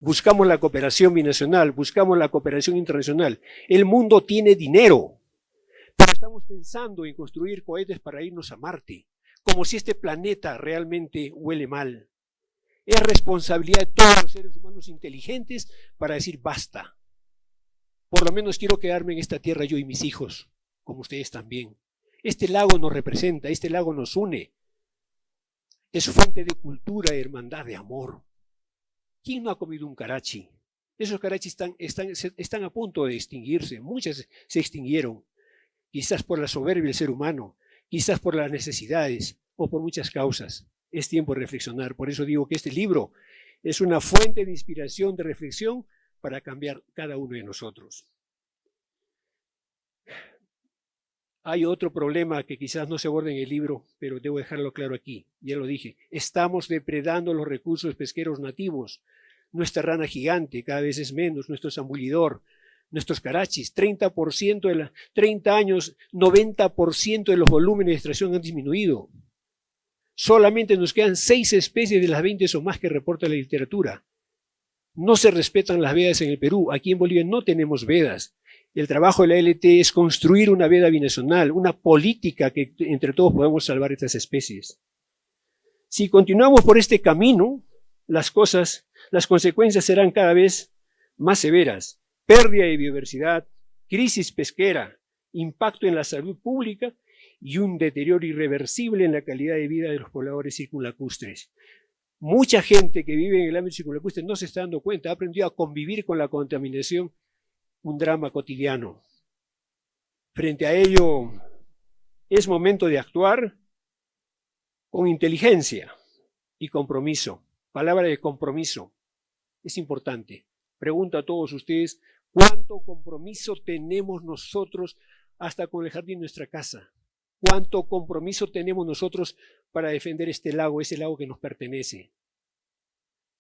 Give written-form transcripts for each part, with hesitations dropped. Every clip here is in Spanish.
buscamos la cooperación binacional, buscamos la cooperación internacional. El mundo tiene dinero, pero estamos pensando en construir cohetes para irnos a Marte, como si este planeta realmente huele mal. Es responsabilidad de todos los seres humanos inteligentes para decir basta. Por lo menos quiero quedarme en esta tierra yo y mis hijos, como ustedes también. Este lago nos representa, este lago nos une. Es fuente de cultura, de hermandad, de amor. ¿Quién no ha comido un carachi? Esos carachis están a punto de extinguirse. Muchas se extinguieron, quizás por la soberbia del ser humano, quizás por las necesidades o por muchas causas. Es tiempo de reflexionar. Por eso digo que este libro es una fuente de inspiración, de reflexión para cambiar cada uno de nosotros. Hay otro problema que quizás no se aborda en el libro, pero debo dejarlo claro aquí. Ya lo dije, estamos depredando los recursos pesqueros nativos. Nuestra rana gigante cada vez es menos, nuestro zambulidor, nuestros carachis, 30% de la 30 años, 90% de los volúmenes de extracción han disminuido. Solamente nos quedan 6 especies de las 20 o más que reporta la literatura. No se respetan las vedas en el Perú. Aquí en Bolivia no tenemos vedas. El trabajo de la LT es construir una veda binacional, una política que entre todos podamos salvar estas especies. Si continuamos por este camino, las consecuencias serán cada vez más severas. Pérdida de biodiversidad, crisis pesquera, impacto en la salud pública y un deterioro irreversible en la calidad de vida de los pobladores circunlacustres. Mucha gente que vive en el ámbito circunlacustre no se está dando cuenta, ha aprendido a convivir con la contaminación, un drama cotidiano. Frente a ello, es momento de actuar con inteligencia y compromiso. Palabra de compromiso. Es importante. Pregunto a todos ustedes, ¿cuánto compromiso tenemos nosotros hasta con el jardín de nuestra casa? ¿Cuánto compromiso tenemos nosotros para defender este lago, ese lago que nos pertenece?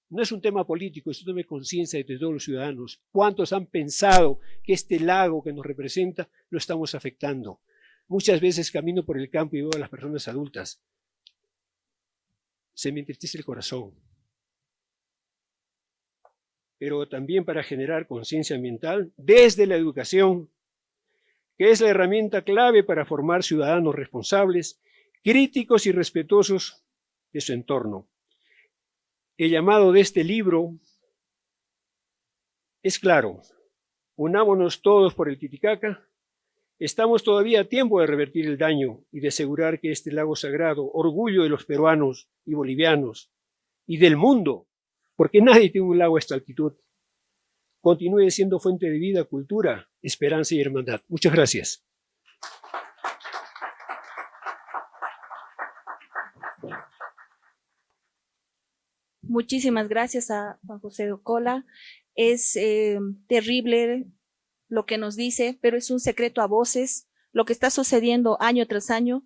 No es un tema político, es un tema de conciencia de todos los ciudadanos. ¿Cuántos han pensado que este lago que nos representa lo estamos afectando? Muchas veces camino por el campo y veo a las personas adultas. Se me entristece el corazón. Pero también para generar conciencia ambiental desde la educación, que es la herramienta clave para formar ciudadanos responsables, críticos y respetuosos de su entorno. El llamado de este libro es claro: unámonos todos por el Titicaca. Estamos todavía a tiempo de revertir el daño y de asegurar que este lago sagrado, orgullo de los peruanos y bolivianos y del mundo, porque nadie tiene un lago a esta altitud, continúe siendo fuente de vida, cultura, esperanza y hermandad. Muchas gracias. Muchísimas gracias a Juan José Ocola. Es terrible lo que nos dice, pero es un secreto a voces, lo que está sucediendo año tras año,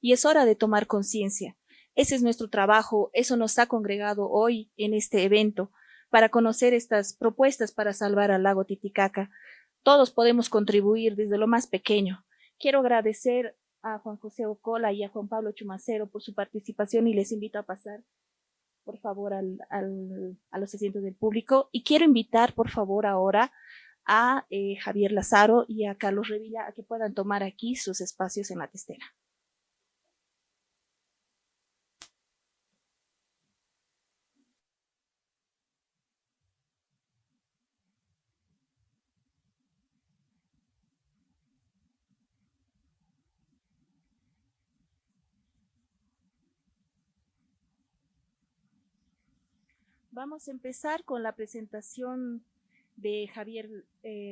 y es hora de tomar conciencia. Ese es nuestro trabajo, eso nos ha congregado hoy en este evento, para conocer estas propuestas para salvar al lago Titicaca. Todos podemos contribuir desde lo más pequeño. Quiero agradecer a Juan José Ocola y a Juan Pablo Chumacero por su participación y les invito a pasar por favor, a los asientos del público. Y quiero invitar, por favor, ahora a Javier Lazaro y a Carlos Revilla a que puedan tomar aquí sus espacios en la testera. Vamos a empezar con la presentación de Javier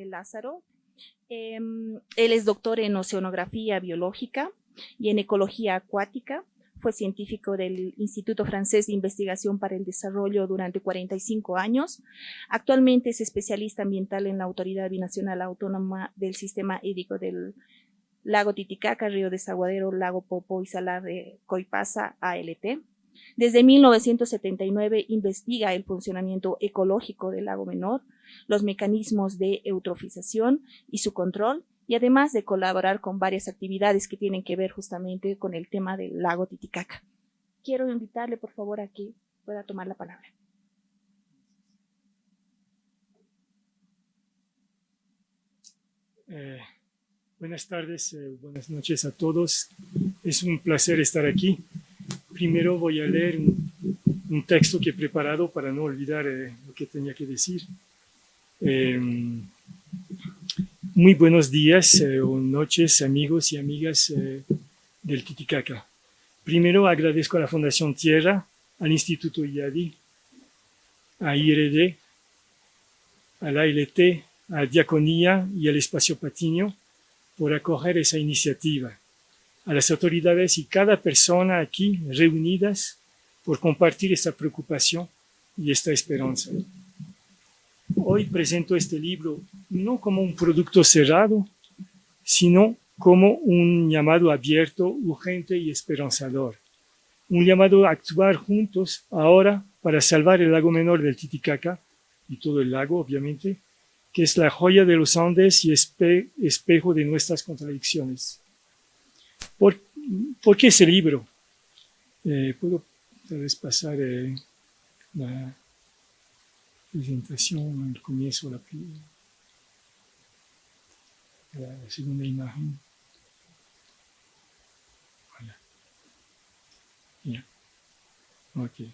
Lázaro. Él es doctor en oceanografía biológica y en ecología acuática. Fue científico del Instituto Francés de Investigación para el Desarrollo durante 45 años. Actualmente es especialista ambiental en la Autoridad Binacional Autónoma del Sistema Hídrico del Lago Titicaca, Río Desaguadero, Lago Popo y Salar de Coipasa, ALT. Desde 1979 investiga el funcionamiento ecológico del lago menor, los mecanismos de eutrofización y su control, y además de colaborar con varias actividades que tienen que ver justamente con el tema del lago Titicaca. Quiero invitarle, por favor, a que pueda tomar la palabra. Eh, Buenas tardes, buenas noches a todos. Es un placer estar aquí. Primero voy a leer un texto que he preparado para no olvidar lo que tenía que decir. Muy buenos días o noches, amigos y amigas del Titicaca. Primero agradezco a la Fundación Tierra, al Instituto IADI, a IRD, a la ALT, a Diaconía y al Espacio Patiño por acoger esa iniciativa, a las autoridades y cada persona aquí reunidas por compartir esta preocupación y esta esperanza. Hoy presento este libro no como un producto cerrado, sino como un llamado abierto, urgente y esperanzador. Un llamado a actuar juntos ahora para salvar el lago menor del Titicaca y todo el lago, obviamente, que es la joya de los Andes y espejo de nuestras contradicciones. ¿Por qué ese libro? Puedo tal vez pasar la presentación al comienzo, la segunda imagen. Voilà. Yeah. Okay.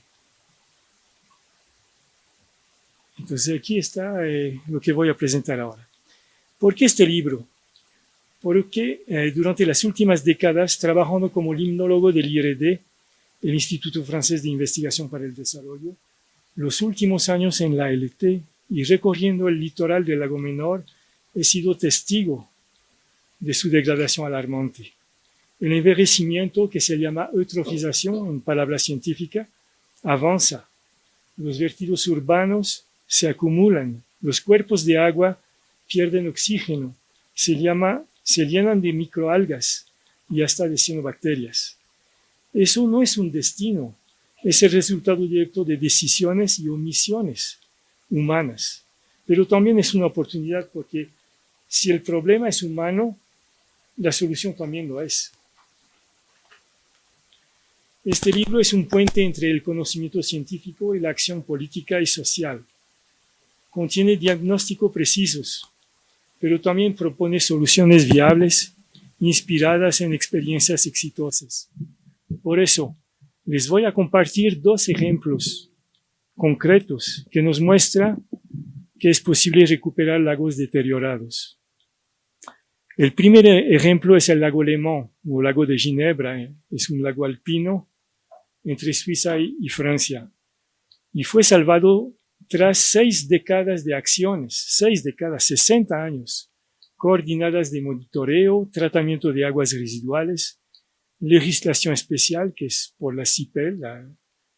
Entonces aquí está lo que voy a presentar ahora. ¿Por qué este libro? Porque durante las últimas décadas, trabajando como limnólogo del IRD, el Instituto Francés de Investigación para el Desarrollo, los últimos años en la ALT y recorriendo el litoral del lago Menor, he sido testigo de su degradación alarmante. El envejecimiento, que se llama eutrofización en palabra científica, avanza. Los vertidos urbanos se acumulan, los cuerpos de agua pierden oxígeno, se llenan de microalgas y hasta de cianobacterias. Eso no es un destino, es el resultado directo de decisiones y omisiones humanas. Pero también es una oportunidad porque si el problema es humano, la solución también lo es. Este libro es un puente entre el conocimiento científico y la acción política y social. Contiene diagnósticos precisos, pero también propone soluciones viables, inspiradas en experiencias exitosas. Por eso, les voy a compartir 2 ejemplos concretos que nos muestran que es posible recuperar lagos deteriorados. El primer ejemplo es el lago Le Mans, o lago de Ginebra. Es un lago alpino entre Suiza y Francia. Y fue salvado tras 6 décadas de acciones, 6 décadas, 60 años, coordinadas de monitoreo, tratamiento de aguas residuales, legislación especial, que es por la CIPEL,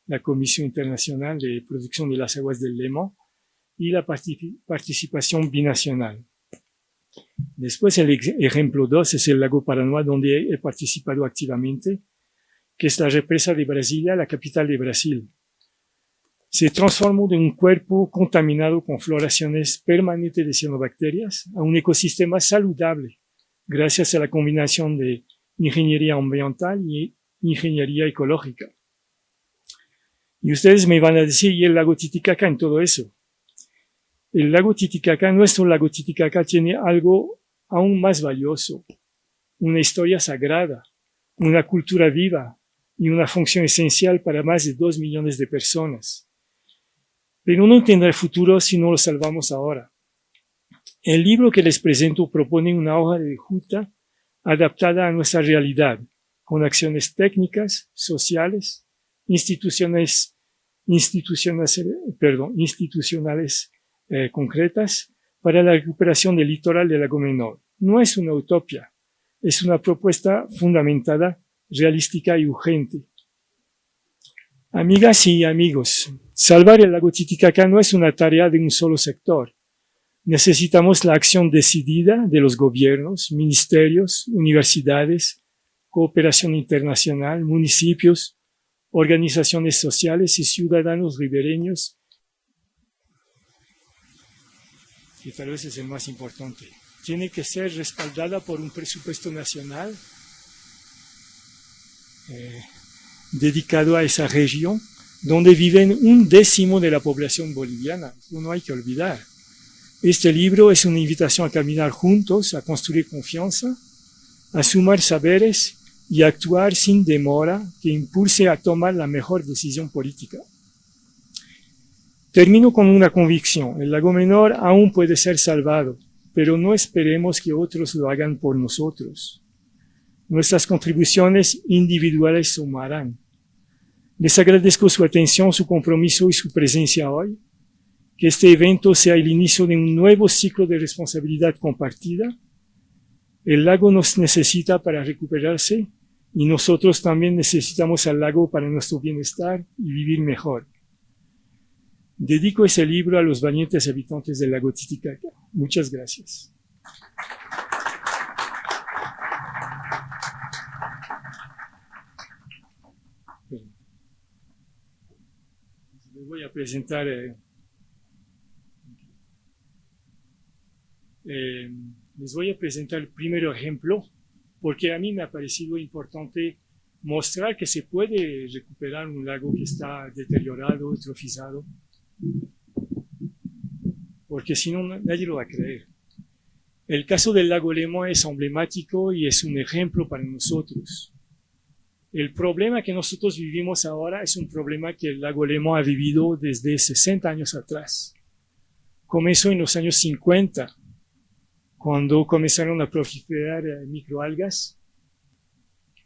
la Comisión Internacional de Protección de las Aguas del Le Mans, y la participación binacional. Después el ejemplo 2 es el lago Paranoá, donde he participado activamente, que es la represa de Brasilia, la capital de Brasil. Se transformó de un cuerpo contaminado con floraciones permanentes de cianobacterias a un ecosistema saludable, gracias a la combinación de ingeniería ambiental y ingeniería ecológica. Y ustedes me van a decir, ¿y el lago Titicaca en todo eso? El lago Titicaca, nuestro lago Titicaca, tiene algo aún más valioso, una historia sagrada, una cultura viva y una función esencial para más de 2 millones de personas. Pero no tendrá futuro si no lo salvamos ahora. El libro que les presento propone una hoja de ruta adaptada a nuestra realidad, con acciones técnicas, sociales, institucionales concretas para la recuperación del litoral del lago Menor. No es una utopía, es una propuesta fundamentada, realística y urgente. Amigas y amigos, salvar el lago Titicaca no es una tarea de un solo sector. Necesitamos la acción decidida de los gobiernos, ministerios, universidades, cooperación internacional, municipios, organizaciones sociales y ciudadanos ribereños. Y tal vez es el más importante. Tiene que ser respaldada por un presupuesto nacional dedicado a esa región donde viven 1/10 de la población boliviana. Eso no hay que olvidar. Este libro es una invitación a caminar juntos, a construir confianza, a sumar saberes y a actuar sin demora que impulse a tomar la mejor decisión política. Termino con una convicción: el lago Menor aún puede ser salvado, pero no esperemos que otros lo hagan por nosotros. Nuestras contribuciones individuales sumarán. Les agradezco su atención, su compromiso y su presencia hoy. Que este evento sea el inicio de un nuevo ciclo de responsabilidad compartida. El lago nos necesita para recuperarse y nosotros también necesitamos al lago para nuestro bienestar y vivir mejor. Dedico ese libro a los valientes habitantes del lago Titicaca. Muchas gracias. Les voy a presentar el primer ejemplo, porque a mí me ha parecido importante mostrar que se puede recuperar un lago que está deteriorado, eutrofizado, porque si no, nadie lo va a creer. El caso del lago Lemán es emblemático y es un ejemplo para nosotros. El problema que nosotros vivimos ahora es un problema que el lago Lemán ha vivido desde 60 años atrás. Comenzó en los años 50, cuando comenzaron a proliferar microalgas,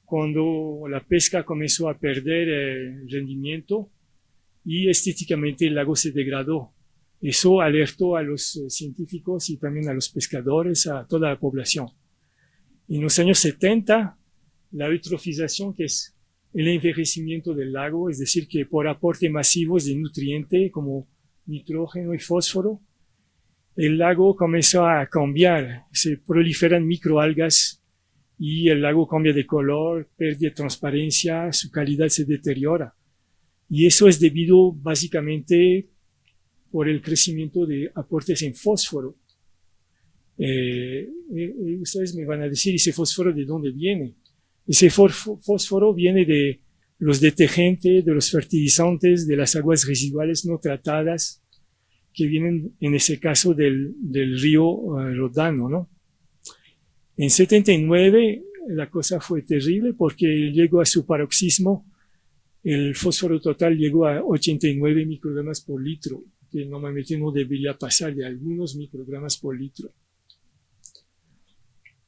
cuando la pesca comenzó a perder rendimiento y estéticamente el lago se degradó. Eso alertó a los científicos y también a los pescadores, a toda la población. En los años 70, la eutrofización, que es el envejecimiento del lago, es decir, que por aporte masivos de nutrientes como nitrógeno y fósforo, el lago comenzó a cambiar, se proliferan microalgas y el lago cambia de color, pierde transparencia, su calidad se deteriora. Y eso es debido básicamente por el crecimiento de aportes en fósforo. Ustedes me van a decir, ¿ese fósforo de dónde viene? Ese fósforo viene de los detergentes, de los fertilizantes, de las aguas residuales no tratadas, que vienen en ese caso del río Rodano, ¿no? En 79 la cosa fue terrible porque llegó a su paroxismo, el fósforo total llegó a 89 microgramas por litro, que normalmente no debería pasar de algunos microgramas por litro.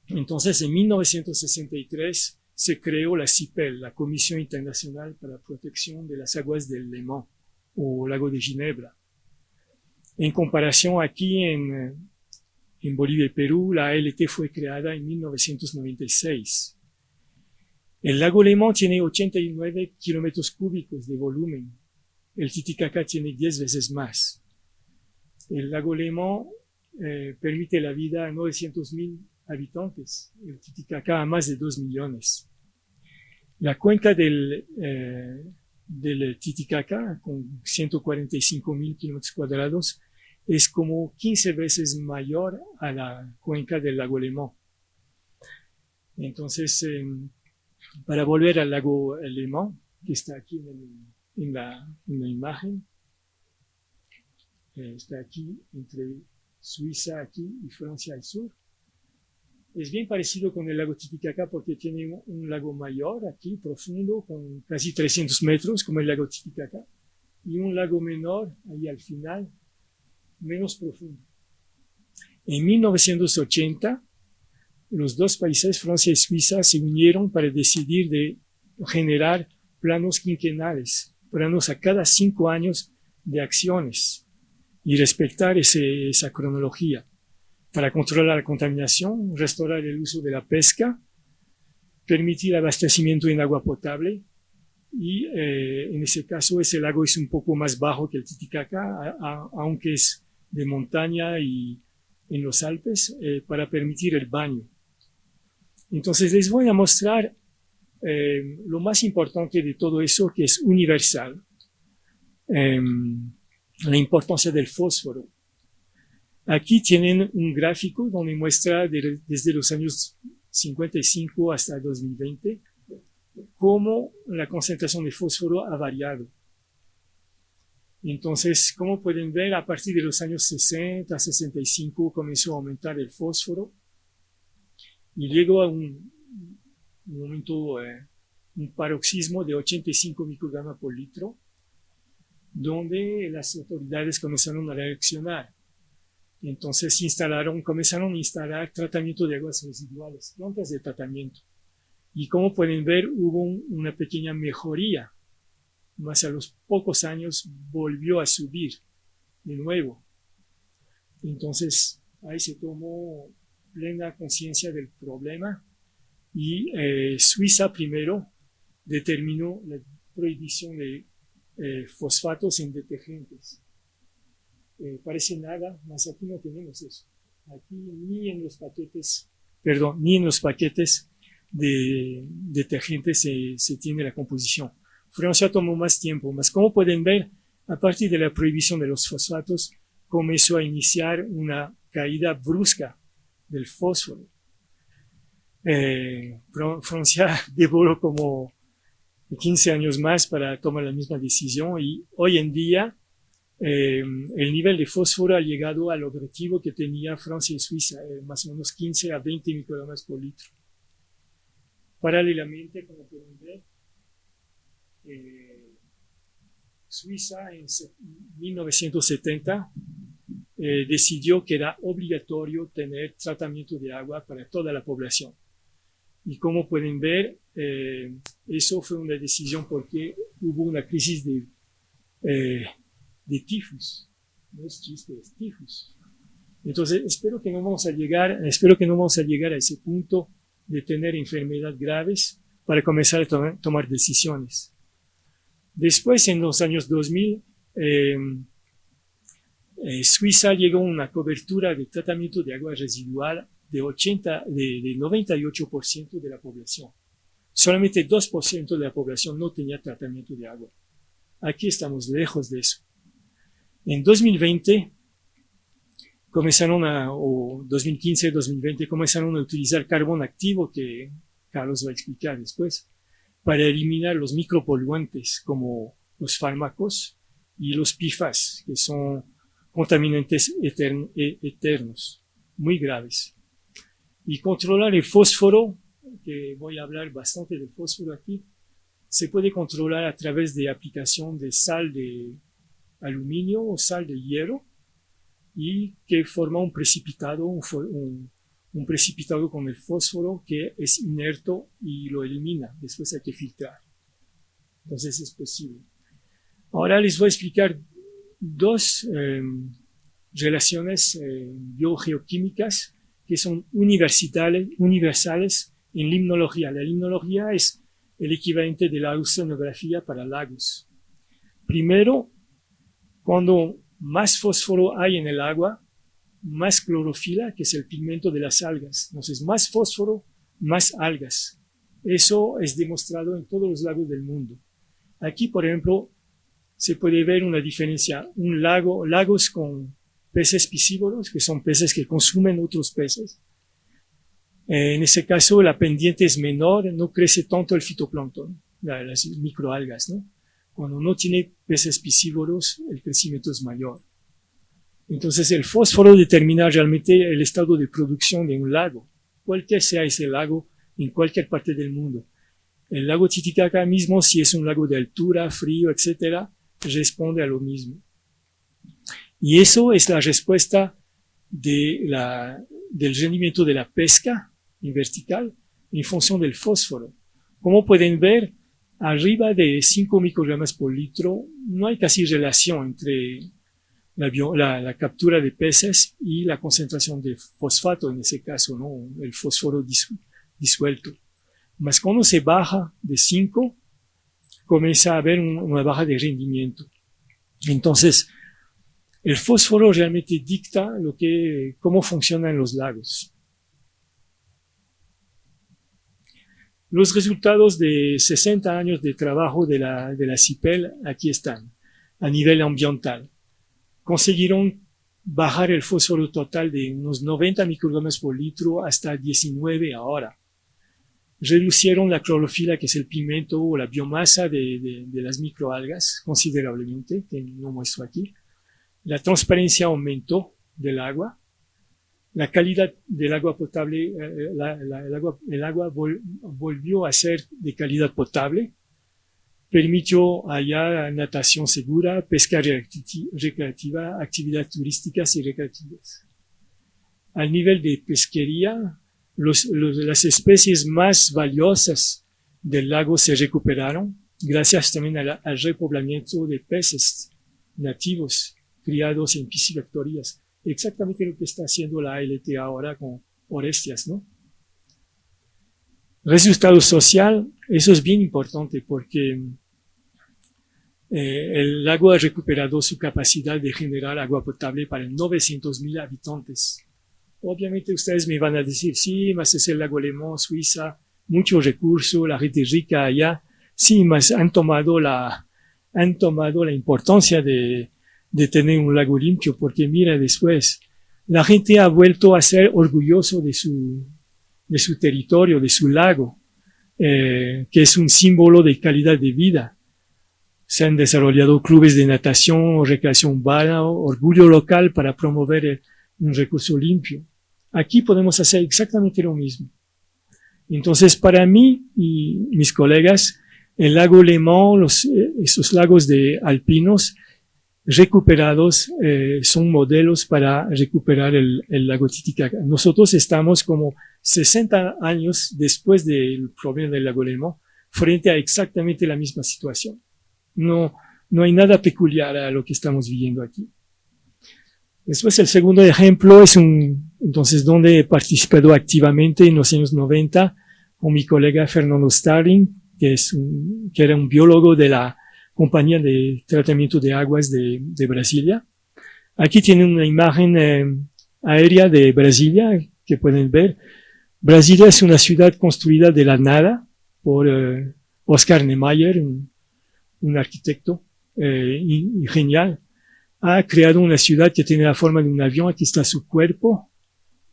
Entonces, en 1963 se creó la CIPEL, la Comisión Internacional para la Protección de las Aguas del Lemán, o Lago de Ginebra. En comparación, aquí en Bolivia y Perú, la ALT fue creada en 1996. El lago Lemán tiene 89 kilómetros cúbicos de volumen. El Titicaca tiene 10 veces más. El lago Lemán permite la vida a 900,000 habitantes. El Titicaca a más de 2 millones. La cuenca del Titicaca, con 145,000 kilómetros cuadrados, es como 15 veces mayor a la cuenca del lago Lemán. Entonces, para volver al lago Lemán, que está aquí en la imagen, está aquí entre Suiza aquí y Francia al sur. Es bien parecido con el lago Titicaca porque tiene un lago mayor aquí, profundo, con casi 300 metros, como el lago Titicaca, y un lago menor ahí al final, menos profundo. En 1980, los dos países, Francia y Suiza, se unieron para decidir de generar planos quinquenales, planos a cada 5 años de acciones y respetar esa cronología para controlar la contaminación, restaurar el uso de la pesca, permitir abastecimiento en agua potable y en ese caso ese lago es un poco más bajo que el Titicaca, aunque es de montaña y en los Alpes, para permitir el baño. Entonces les voy a mostrar lo más importante de todo eso, que es universal, la importancia del fósforo. Aquí tienen un gráfico donde muestra desde los años 55 hasta 2020 cómo la concentración de fósforo ha variado. Entonces, como pueden ver, a partir de los años 60, 65 comenzó a aumentar el fósforo y llegó a un momento, un paroxismo de 85 microgramos por litro, donde las autoridades comenzaron a reaccionar. Entonces comenzaron a instalar tratamiento de aguas residuales, plantas de tratamiento. Y como pueden ver, hubo una pequeña mejoría, más a los pocos años volvió a subir de nuevo. Entonces ahí se tomó plena conciencia del problema y Suiza primero determinó la prohibición de fosfatos en detergentes. Parece nada, mas aquí no tenemos eso. Aquí ni en los paquetes de detergentes se tiene la composición. Francia tomó más tiempo, mas como pueden ver, a partir de la prohibición de los fosfatos, comenzó a iniciar una caída brusca del fósforo. Francia demoró como 15 años más para tomar la misma decisión y hoy en día el nivel de fósforo ha llegado al objetivo que tenía Francia y Suiza, más o menos 15 a 20 microgramos por litro. Paralelamente, como pueden ver, Suiza en 1970 decidió que era obligatorio tener tratamiento de agua para toda la población. Y como pueden ver, eso fue una decisión porque hubo una crisis de tifus. No es chiste, es tifus. Entonces, espero que no vamos a llegar a ese punto de tener enfermedades graves para comenzar a tomar decisiones. Después, en los años 2000, Suiza llegó a una cobertura de tratamiento de agua residual de 98% de la población. Solamente 2% de la población no tenía tratamiento de agua. Aquí estamos lejos de eso. En 2020, 2015, 2020, comenzaron a utilizar carbón activo, que Carlos va a explicar después, para eliminar los micropoluentes como los fármacos y los PFAS, que son contaminantes eternos, muy graves. Y controlar el fósforo, que voy a hablar bastante del fósforo aquí, se puede controlar a través de aplicación de sal de aluminio o sal de hierro y que forma un precipitado, un precipitado con el fósforo que es inerto y lo elimina. Después hay que filtrar. Entonces es posible. Ahora les voy a explicar dos relaciones biogeoquímicas que son universales en limnología. La limnología es el equivalente de la oceanografía para lagos. Primero, cuando más fósforo hay en el agua, más clorofila, que es el pigmento de las algas. Entonces, más fósforo, más algas. Eso es demostrado en todos los lagos del mundo. Aquí, por ejemplo, se puede ver una diferencia. Lagos con peces piscívoros, que son peces que consumen otros peces. En ese caso, la pendiente es menor, no crece tanto el fitoplancton, las microalgas, ¿no? Cuando no tiene peces piscívoros, el crecimiento es mayor. Entonces, el fósforo determina realmente el estado de producción de un lago, cualquier sea ese lago, en cualquier parte del mundo. El lago Titicaca mismo, si es un lago de altura, frío, etcétera, responde a lo mismo. Y eso es la respuesta del rendimiento de la pesca en vertical en función del fósforo. Como pueden ver, arriba de 5 microgramos por litro no hay casi relación entre la captura de peces y la concentración de fosfato, en ese caso, ¿no? El fósforo disuelto. Mas cuando se baja de 5, comienza a haber una baja de rendimiento. Entonces, el fósforo realmente dicta cómo funcionan los lagos. Los resultados de 60 años de trabajo de la CIPEL aquí están, a nivel ambiental. Consiguieron bajar el fósforo total de unos 90 microgramos por litro hasta 19 ahora. reducieron la clorofila, que es el pigmento o la biomasa de las microalgas, considerablemente, que no muestro aquí. La transparencia aumentó del agua. La calidad del agua potable, el agua volvió a ser de calidad potable. Permitió allá natación segura, pesca recreativa, actividades turísticas y recreativas. Al nivel de pesquería, las especies más valiosas del lago se recuperaron, gracias también al repoblamiento de peces nativos criados en piscifactorías. Exactamente lo que está haciendo la ALT ahora con Orestias, ¿no? Resultado social, eso es bien importante porque el lago ha recuperado su capacidad de generar agua potable para 900.000 habitantes. Obviamente ustedes me van a decir, sí, más es el lago Lemán, Suiza, mucho recurso, la gente rica allá. Sí, más han tomado la importancia de tener un lago limpio, porque mira después, la gente ha vuelto a ser orgulloso de su territorio, de su lago, que es un símbolo de calidad de vida. Se han desarrollado clubes de natación, recreación urbana, orgullo local para promover un recurso limpio. Aquí podemos hacer exactamente lo mismo. Entonces, para mí y mis colegas, el lago Lemán, esos lagos de alpinos recuperados, son modelos para recuperar el lago Titicaca. Nosotros estamos como 60 años después del problema del lago Lemán, frente a exactamente la misma situación. No hay nada peculiar a lo que estamos viviendo aquí. Después el segundo ejemplo es entonces donde he participado activamente en los años 90 con mi colega Fernando Starling, que era un biólogo de la compañía de tratamiento de aguas de Brasilia. Aquí tienen una imagen aérea de Brasilia que pueden ver. Brasilia es una ciudad construida de la nada por Oscar Niemeyer, un arquitecto y genial. Ha creado una ciudad que tiene la forma de un avión. Aquí está su cuerpo,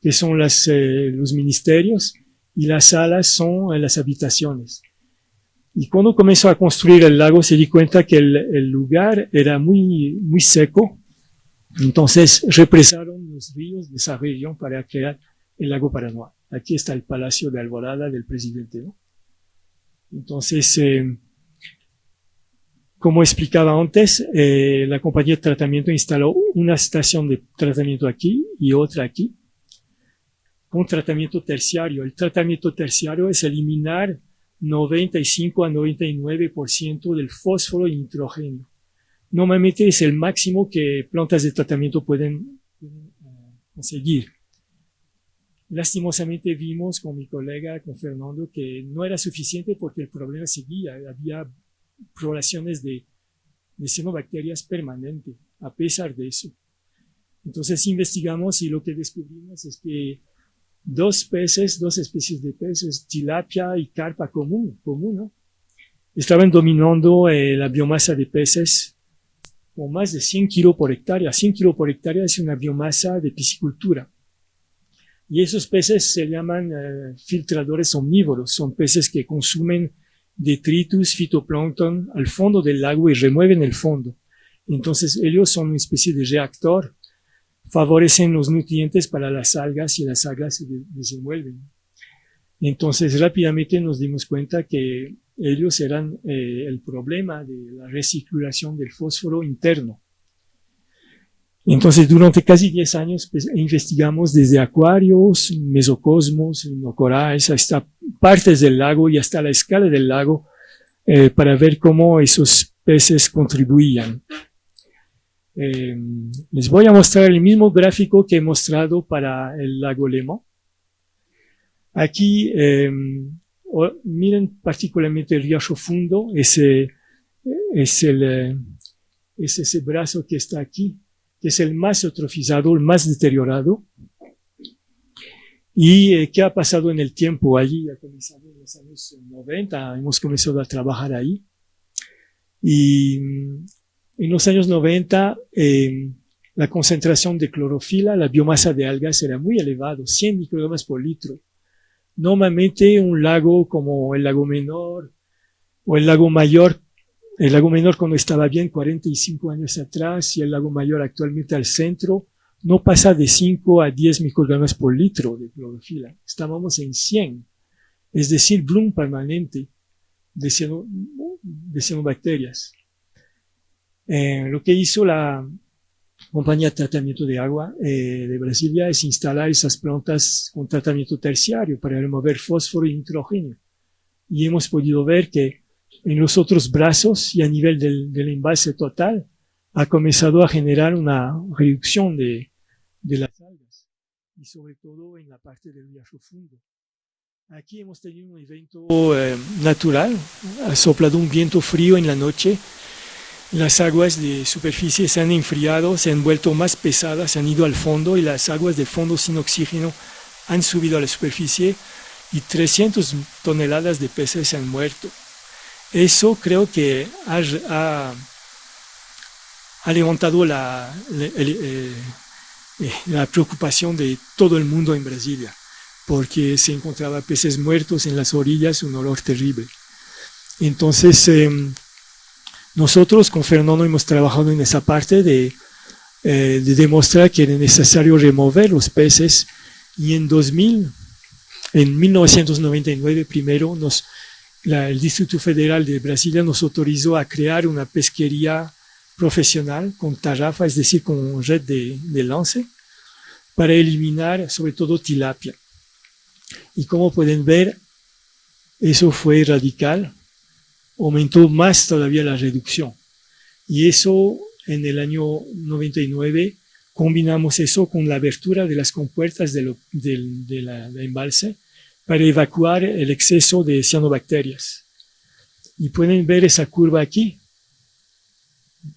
que son los ministerios, y las salas son las habitaciones. Y cuando comenzó a construir el lago, se dio cuenta que el lugar era muy seco. Entonces represaron los ríos de esa región para crear el lago Paranoá. Aquí está el Palacio de Alvorada del presidente, ¿no? Entonces, como explicaba antes, la compañía de tratamiento instaló una estación de tratamiento aquí y otra aquí, con tratamiento terciario. El tratamiento terciario es eliminar 95 a 99% del fósforo y nitrógeno. Normalmente es el máximo que plantas de tratamiento pueden conseguir. Lastimosamente vimos con mi colega, con Fernando, que no era suficiente porque el problema seguía. Había poblaciones de cianobacterias permanentes, a pesar de eso. Entonces investigamos y lo que descubrimos es que dos especies de peces, tilapia y carpa común, ¿no? Estaban dominando la biomasa de peces con más de 100 kilos por hectárea. 100 kilos por hectárea es una biomasa de piscicultura. Y esos peces se llaman filtradores omnívoros. Son peces que consumen detritus, fitoplancton al fondo del lago y remueven el fondo. Entonces ellos son una especie de reactor, favorecen los nutrientes para las algas y las algas se desenvuelven. Entonces rápidamente nos dimos cuenta que ellos eran el problema de la recirculación del fósforo interno. Entonces durante casi 10 años pues, investigamos desde acuarios, mesocosmos, inocoraes, hasta partes del lago y hasta la escala del lago para ver cómo esos peces contribuían. Les voy a mostrar el mismo gráfico que he mostrado para el lago Lemán. Aquí miren particularmente el Riacho Fundo, ese brazo que está aquí, que es el más eutrofizado, el más deteriorado. ¿Y qué ha pasado en el tiempo? Allí ha comenzado en los años 90, hemos comenzado a trabajar ahí. Y en los años 90, la concentración de clorofila, la biomasa de algas era muy elevada, 100 microgramos por litro. Normalmente un lago como el lago Menor o el lago Mayor, el lago Menor cuando estaba bien 45 años atrás y el lago Mayor actualmente al centro, no pasa de 5 a 10 microgramos por litro de clorofila. Estábamos en 100, es decir, bloom permanente de cianobacterias. Lo que hizo la compañía de tratamiento de agua de Brasilia es instalar esas plantas con tratamiento terciario para remover fósforo y nitrógeno. Y hemos podido ver que en los otros brazos y a nivel del embalse total ha comenzado a generar una reducción de las algas y sobre todo en la parte del Riacho Fundo. Aquí hemos tenido un evento natural, ha soplado un viento frío en la noche. Las aguas de superficie se han enfriado, se han vuelto más pesadas, se han ido al fondo y las aguas del fondo sin oxígeno han subido a la superficie y 300 toneladas de peces se han muerto. Eso creo que ha levantado la preocupación de todo el mundo en Brasilia, porque se encontraba peces muertos en las orillas, un olor terrible. Entonces, nosotros con Fernando hemos trabajado en esa parte de demostrar que era necesario remover los peces y en 1999 primero el Distrito Federal de Brasilia nos autorizó a crear una pesquería profesional con tarrafa, es decir, con red de lance, para eliminar sobre todo tilapia. Y como pueden ver, eso fue radical. Aumentó más todavía la reducción. Y eso, en el año 99, combinamos eso con la abertura de las compuertas de la embalse para evacuar el exceso de cianobacterias. Y pueden ver esa curva aquí.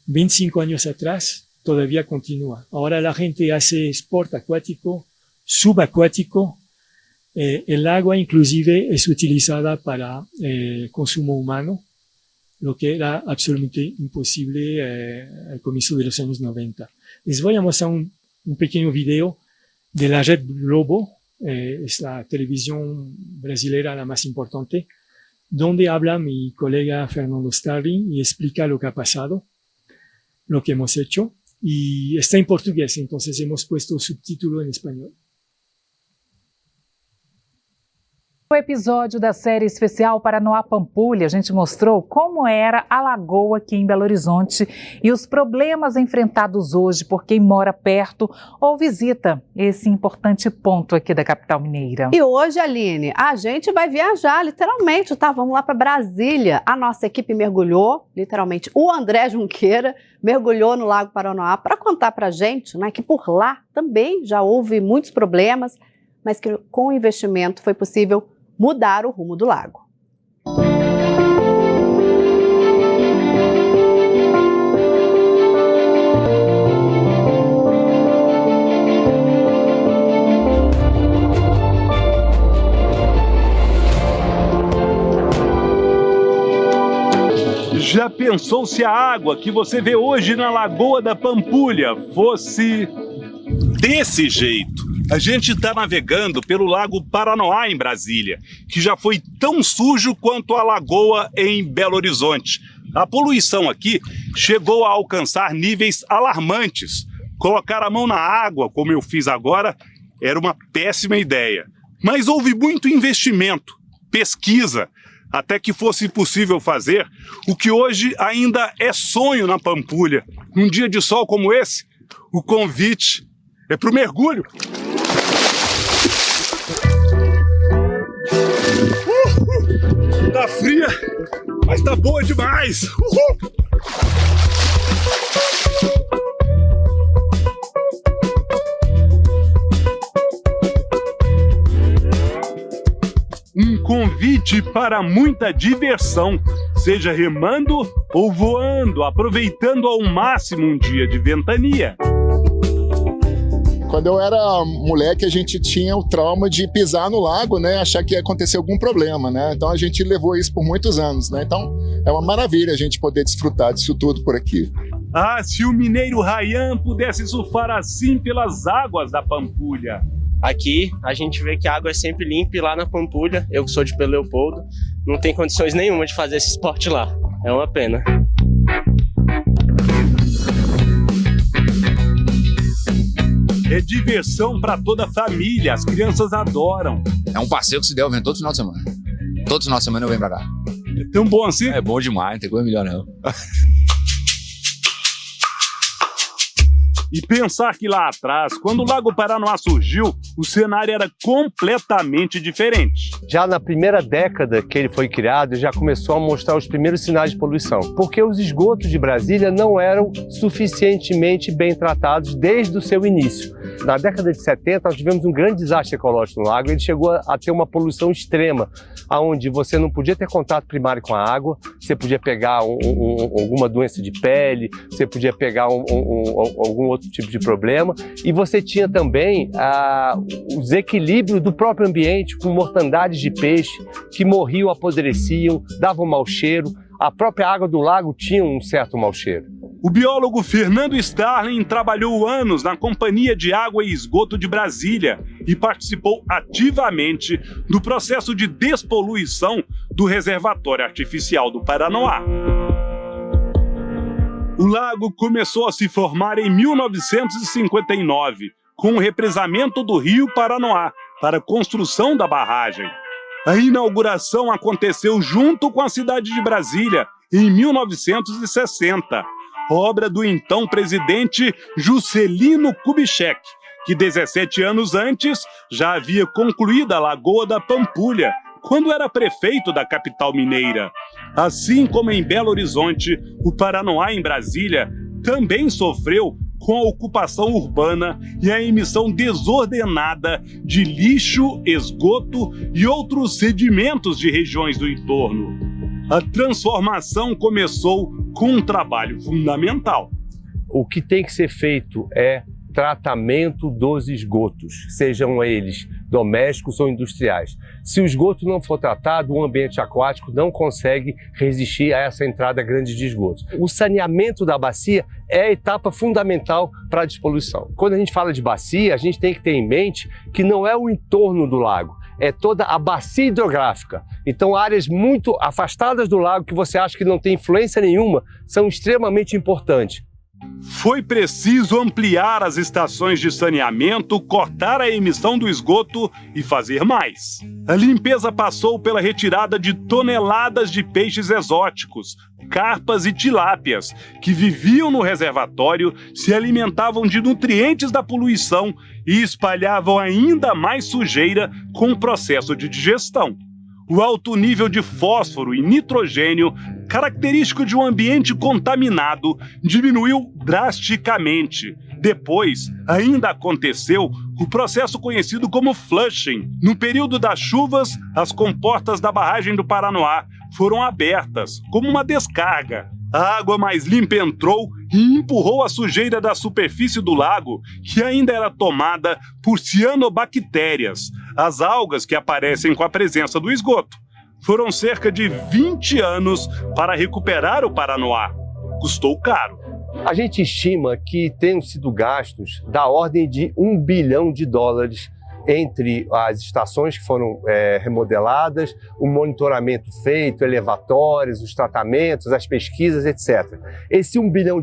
25 años atrás, todavía continúa. Ahora la gente hace sport acuático, subacuático. El agua inclusive es utilizada para consumo humano, lo que era absolutamente imposible al comienzo de los años 90. Les voy a mostrar un pequeño video de la red Globo, es la televisión brasilera la más importante, donde habla mi colega Fernando Starling y explica lo que ha pasado, lo que hemos hecho, y está en portugués, entonces hemos puesto subtítulo en español. No episódio da série especial Paranoá Pampulha, a gente mostrou como era a lagoa aqui em Belo Horizonte e os problemas enfrentados hoje por quem mora perto ou visita esse importante ponto aqui da capital mineira. E hoje, Aline, a gente vai viajar, literalmente, tá? Vamos lá para Brasília. A nossa equipe mergulhou, literalmente, o André Junqueira mergulhou no Lago Paranoá para contar para a gente, né, que por lá também já houve muitos problemas, mas que com o investimento foi possível mudar o rumo do lago. Já pensou se a água que você vê hoje na Lagoa da Pampulha fosse desse jeito? A gente está navegando pelo Lago Paranoá em Brasília, que já foi tão sujo quanto a lagoa em Belo Horizonte. A poluição aqui chegou a alcançar níveis alarmantes. Colocar a mão na água, como eu fiz agora, era uma péssima ideia. Mas houve muito investimento, pesquisa, até que fosse possível fazer o que hoje ainda é sonho na Pampulha. Num dia de sol como esse, o convite é para o mergulho. Tá fria, mas tá boa demais. Um convite para muita diversão, seja remando ou voando, aproveitando ao máximo um dia de ventania. Quando eu era moleque, a gente tinha o trauma de pisar no lago, né? Achar que ia acontecer algum problema, né? Então a gente levou isso por muitos anos, né? Então é uma maravilha a gente poder desfrutar disso tudo por aqui. Ah, se o mineiro Ryan pudesse surfar assim pelas águas da Pampulha! Aqui a gente vê que a água é sempre limpa e lá na Pampulha, eu que sou de Pedro Leopoldo, não tem condições nenhuma de fazer esse esporte lá. É uma pena. É diversão para toda a família, as crianças adoram. É um passeio que se der, eu venho todo final de semana. Todo final de semana eu venho pra cá. É tão bom assim? É bom demais, não tem coisa melhor não. E pensar que lá atrás, quando o Lago Paranoá surgiu, o cenário era completamente diferente. Já na primeira década que ele foi criado, já começou a mostrar os primeiros sinais de poluição, porque os esgotos de Brasília não eram suficientemente bem tratados desde o seu início. Na década de 70, nós tivemos um grande desastre ecológico no lago, ele chegou a ter uma poluição extrema, onde você não podia ter contato primário com a água, você podia pegar alguma doença de pele, você podia pegar algum outro tipo de problema, e você tinha também o desequilíbrio do próprio ambiente, com mortandades de peixe que morriam, apodreciam, davam mau cheiro. A própria água do lago tinha um certo mau cheiro. O biólogo Fernando Starling trabalhou anos na Companhia de Água e Esgoto de Brasília e participou ativamente do processo de despoluição do reservatório artificial do Paranoá. O lago começou a se formar em 1959, com o represamento do rio Paranoá para a construção da barragem. A inauguração aconteceu junto com a cidade de Brasília, em 1960, obra do então presidente Juscelino Kubitschek, que 17 anos antes já havia concluído a Lagoa da Pampulha, quando era prefeito da capital mineira. Assim como em Belo Horizonte, o Paranoá em Brasília também sofreu com a ocupação urbana e a emissão desordenada de lixo, esgoto e outros sedimentos de regiões do entorno. A transformação começou com um trabalho fundamental. O que tem que ser feito é tratamento dos esgotos, sejam eles domésticos ou industriais. Se o esgoto não for tratado, o ambiente aquático não consegue resistir a essa entrada grande de esgotos. O saneamento da bacia é a etapa fundamental para a despoluição. Quando a gente fala de bacia, a gente tem que ter em mente que não é o entorno do lago, é toda a bacia hidrográfica. Então, áreas muito afastadas do lago que você acha que não tem influência nenhuma são extremamente importantes. Foi preciso ampliar as estações de saneamento, cortar a emissão do esgoto e fazer mais. A limpeza passou pela retirada de toneladas de peixes exóticos, carpas e tilápias, que viviam no reservatório, se alimentavam de nutrientes da poluição e espalhavam ainda mais sujeira com o processo de digestão. O alto nível de fósforo e nitrogênio, característico de um ambiente contaminado, diminuiu drasticamente. Depois, ainda aconteceu o processo conhecido como flushing. No período das chuvas, as comportas da barragem do Paranoá foram abertas, como uma descarga. A água mais limpa entrou e empurrou a sujeira da superfície do lago, que ainda era tomada por cianobactérias, as algas que aparecem com a presença do esgoto. Foram cerca de 20 anos para recuperar o Paranoá. Custou caro. A gente estima que tenham sido gastos da ordem de $1 bilhão entre as estações que foram remodeladas, o monitoramento feito, elevatórios, os tratamentos, as pesquisas, etc. Esse $1 bilhão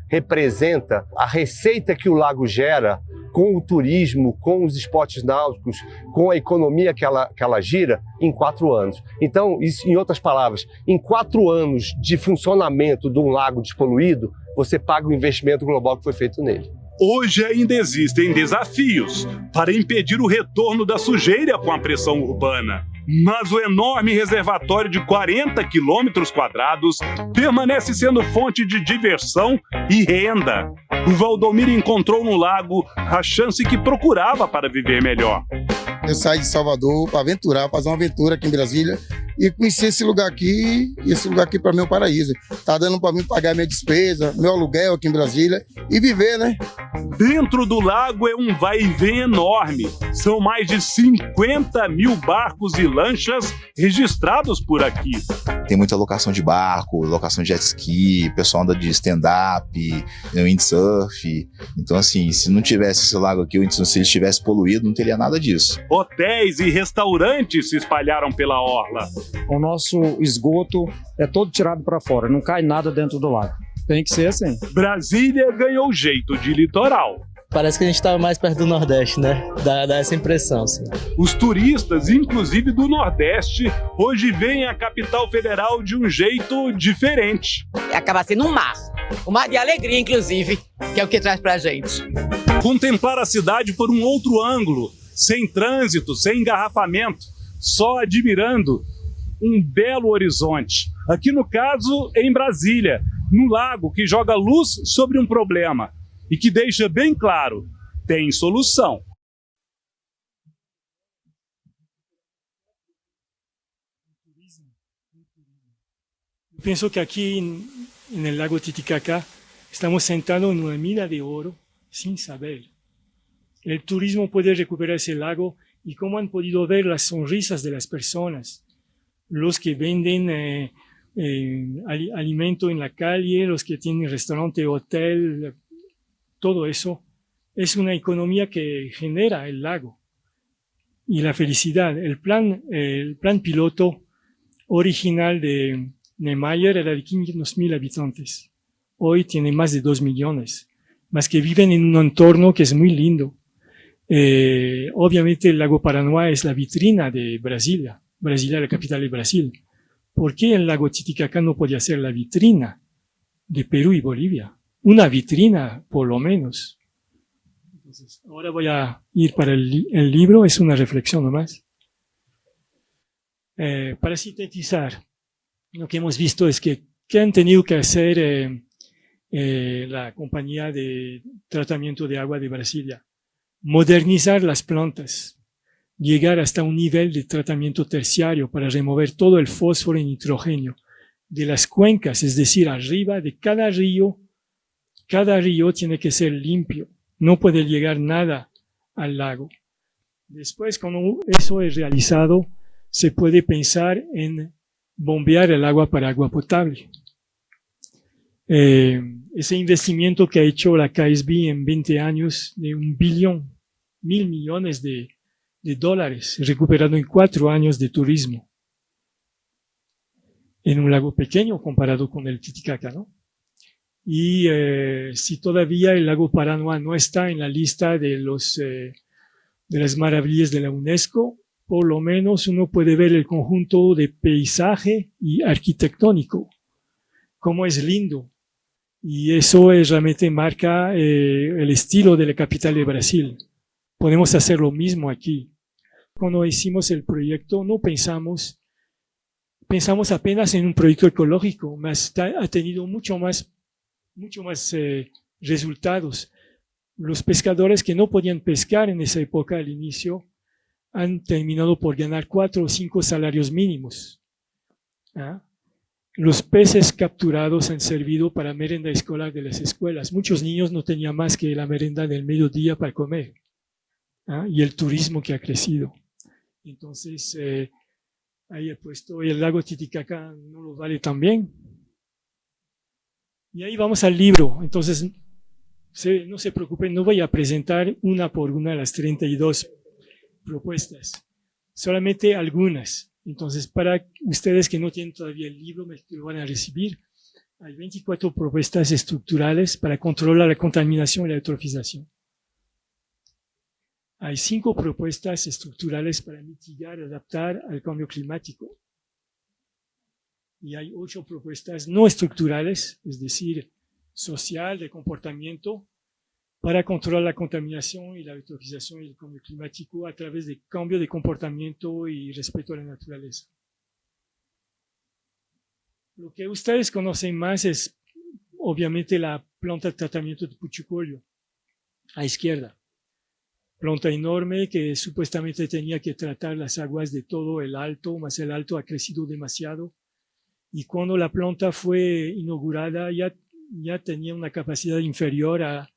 representa a receita que o lago gera com o turismo, com os esportes náuticos, com a economia que ela gira em 4 anos. Então, isso, em outras palavras, em 4 anos de funcionamento de um lago despoluído, você paga o investimento global que foi feito nele. Hoje ainda existem desafios para impedir o retorno da sujeira com a pressão urbana. Mas o enorme reservatório de 40 quilômetros quadrados permanece sendo fonte de diversão e renda. O Valdomiro encontrou no lago a chance que procurava para viver melhor. Eu saí de Salvador para aventurar, fazer uma aventura aqui em Brasília e conhecer esse lugar aqui. E esse lugar aqui para mim é um paraíso. Tá dando para mim pagar minha despesa, meu aluguel aqui em Brasília e viver, né? Dentro do lago é um vai e vem enorme. São mais de 50 mil barcos e lanchas registrados por aqui. Tem muita locação de barco, locação de jet ski, o pessoal anda de stand-up, windsurf. Então, assim, se não tivesse esse lago aqui, ou se ele estivesse poluído, não teria nada disso. Hotéis e restaurantes se espalharam pela orla. O nosso esgoto é todo tirado para fora, não cai nada dentro do lago. Tem que ser assim. Brasília ganhou jeito de litoral. Parece que a gente estava mais perto do Nordeste, né? Dá essa impressão, sim. Os turistas, inclusive do Nordeste, hoje veem a capital federal de um jeito diferente. Acaba sendo um mar de alegria, inclusive, que é o que traz pra gente. Contemplar a cidade por um outro ângulo, sem trânsito, sem engarrafamento, só admirando um belo horizonte. Aqui no caso, em Brasília, no lago que joga luz sobre um problema e que deixa bem claro, tem solução. Penso que aqui no lago Titicaca estamos sentados en una mina de oro sin saber. El turismo puede recuperar ese lago y cómo han podido ver las sonrisas de las personas, los que venden alimento en la calle, los que tienen restaurante, hotel, todo eso es una economía que genera el lago y la felicidad. El plan piloto original de Niemeyer era de 500.000 habitantes. Hoy tiene más de 2 millones, más que viven en un entorno que es muy lindo. Obviamente el lago Paranoá es la vitrina de Brasilia. Brasilia es la capital de Brasil. ¿Por qué el lago Titicaca no podía ser la vitrina de Perú y Bolivia? Una vitrina, por lo menos. Entonces, ahora voy a ir para el libro, es una reflexión nomás. Para sintetizar, lo que hemos visto es que han tenido que hacer la compañía de tratamiento de agua de Brasilia. Modernizar las plantas, llegar hasta un nivel de tratamiento terciario para remover todo el fósforo y nitrógeno de las cuencas, es decir, arriba de cada río tiene que ser limpio, no puede llegar nada al lago. Después, cuando eso es realizado, se puede pensar en bombear el agua para agua potable. Ese investimiento que ha hecho la KSB en 20 años de 1.000 millones de dólares, recuperado en 4 años de turismo, en un lago pequeño comparado con el Titicaca, ¿no? Y si todavía el lago Paranoá no está en la lista de las maravillas de la UNESCO, por lo menos uno puede ver el conjunto de paisaje y arquitectónico, cómo es lindo. Y eso realmente marca el estilo de la capital de Brasil. Podemos hacer lo mismo aquí. Cuando hicimos el proyecto no pensamos apenas en un proyecto ecológico, mas ha tenido mucho más resultados. Los pescadores que no podían pescar en esa época al inicio han terminado por ganar 4 o 5 salarios mínimos. ¿Ah? Los peces capturados han servido para merenda escolar de las escuelas. Muchos niños no tenían más que la merenda del mediodía para comer. ¿Ah? Y el turismo que ha crecido. Entonces, ahí he puesto el lago Titicaca no lo vale tan bien. Y ahí vamos al libro. Entonces, no se preocupen, no voy a presentar una por una las 32 propuestas, solamente algunas. Entonces, para ustedes que no tienen todavía el libro, lo van a recibir. Hay 24 propuestas estructurales para controlar la contaminación y la eutrofización. Hay 5 propuestas estructurales para mitigar y adaptar al cambio climático. Y hay 8 propuestas no estructurales, es decir, social, de comportamiento, para controlar la contaminación y la eutrofización y el cambio climático a través de cambio de comportamiento y respeto a la naturaleza. Lo que ustedes conocen más es, obviamente, la planta de tratamiento de Puchucollo, a izquierda. planta enorme que supuestamente tenía que tratar las aguas de todo el Alto, mas el Alto ha crecido demasiado. Y cuando la planta fue inaugurada ya tenía una capacidad inferior a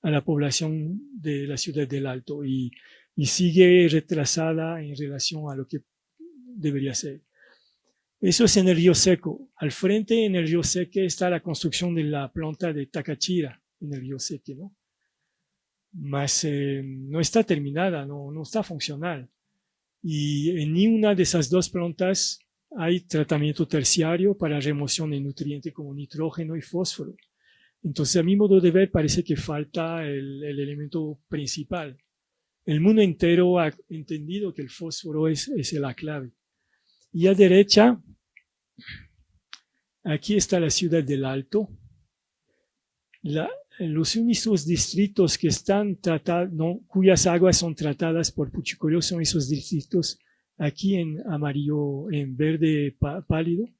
la población de la ciudad del Alto y sigue retrasada en relación a lo que debería ser. Eso es en el Río Seco. Al frente, en el Río Seco, está la construcción de la planta de Táchira, en el Río Seco, ¿no? Mas no está terminada, no está funcional. Y en ninguna de esas dos plantas hay tratamiento terciario para remoción de nutrientes como nitrógeno y fósforo. Entonces, a mi modo de ver, parece que falta el elemento principal. El mundo entero ha entendido que el fósforo es la clave. Y a derecha, aquí está la ciudad del Alto. Los únicos distritos que están tratados, cuyas aguas son tratadas por Puchicolio son esos distritos aquí en amarillo, en verde pálido,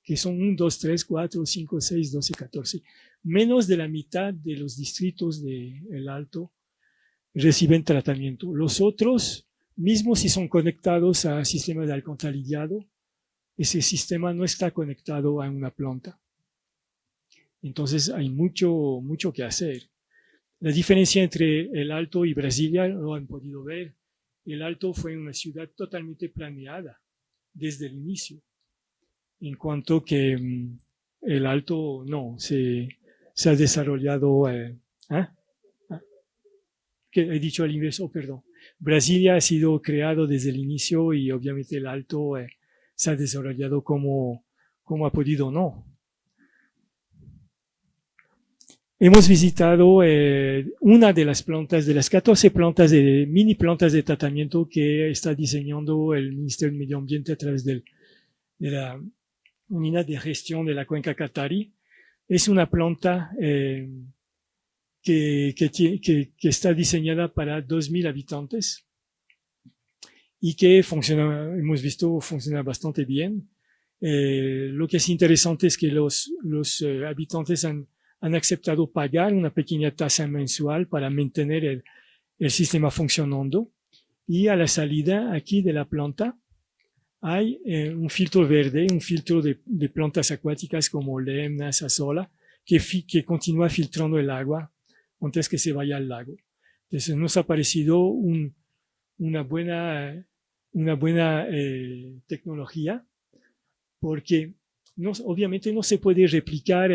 que son 1, 2, 3, 4, 5, 6, 12, 14. Menos de la mitad de los distritos del Alto reciben tratamiento. Los otros, mismo si son conectados al sistema de alcantarillado, ese sistema no está conectado a una planta. Entonces hay mucho que hacer. La diferencia entre el Alto y Brasilia lo han podido ver. El Alto fue una ciudad totalmente planeada desde el inicio. En cuanto que el Alto no, se ha desarrollado... que he dicho al inverso, perdón. Brasilia ha sido creado desde el inicio y obviamente el Alto se ha desarrollado como ha podido, no. Hemos visitado una de las plantas, de las 14 plantas mini plantas de tratamiento que está diseñando el Ministerio del Medio Ambiente a través de la unidad de gestión de la cuenca Catari. Es una planta que está diseñada para 2.000 habitantes y que funciona, hemos visto, funciona bastante bien. Lo que es interesante es que los habitantes han aceptado pagar una pequeña tasa mensual para mantener el sistema funcionando. Y a la salida aquí de la planta hay un filtro verde, un filtro de plantas acuáticas como lemnas, azola, que continúa filtrando el agua antes que se vaya al lago. Entonces nos ha parecido una buena tecnología, porque obviamente no se puede replicar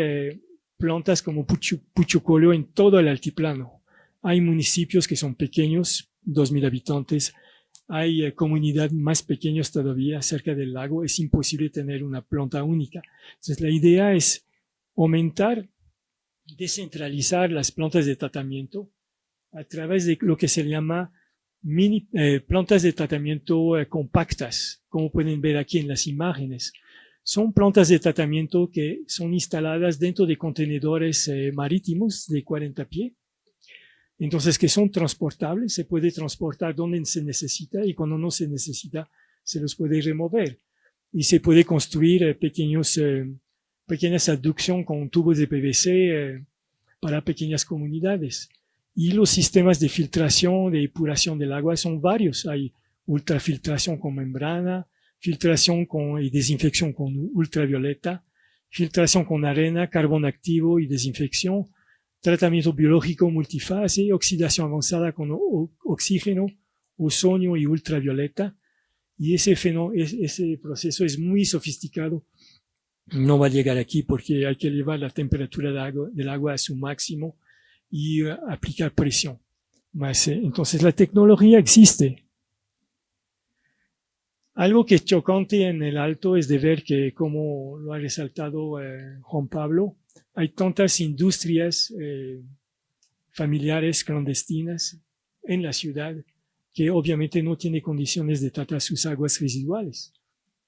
plantas como Puchucolio en todo el altiplano. Hay municipios que son pequeños, 2.000 habitantes, hay comunidades más pequeñas todavía cerca del lago, es imposible tener una planta única. Entonces la idea es aumentar, descentralizar las plantas de tratamiento a través de lo que se llama plantas de tratamiento compactas, como pueden ver aquí en las imágenes. Son plantas de tratamiento que son instaladas dentro de contenedores marítimos de 40 pies. Entonces, que son transportables, se puede transportar donde se necesita y cuando no se necesita, se los puede remover. Y se puede construir pequeñas aducciones con tubos de PVC para pequeñas comunidades. Y los sistemas de filtración, de depuración del agua son varios. Hay ultrafiltración con membrana, filtración y desinfección con ultravioleta, filtración con arena, carbón activo y desinfección, tratamiento biológico multifase, oxidación avanzada con oxígeno, ozono y ultravioleta. Y ese proceso es muy sofisticado. No va a llegar aquí porque hay que elevar la temperatura del agua a su máximo y aplicar presión. Entonces la tecnología existe. Algo que es chocante en el Alto es de ver que, como lo ha resaltado Juan Pablo, hay tantas industrias familiares clandestinas en la ciudad que obviamente no tiene condiciones de tratar sus aguas residuales.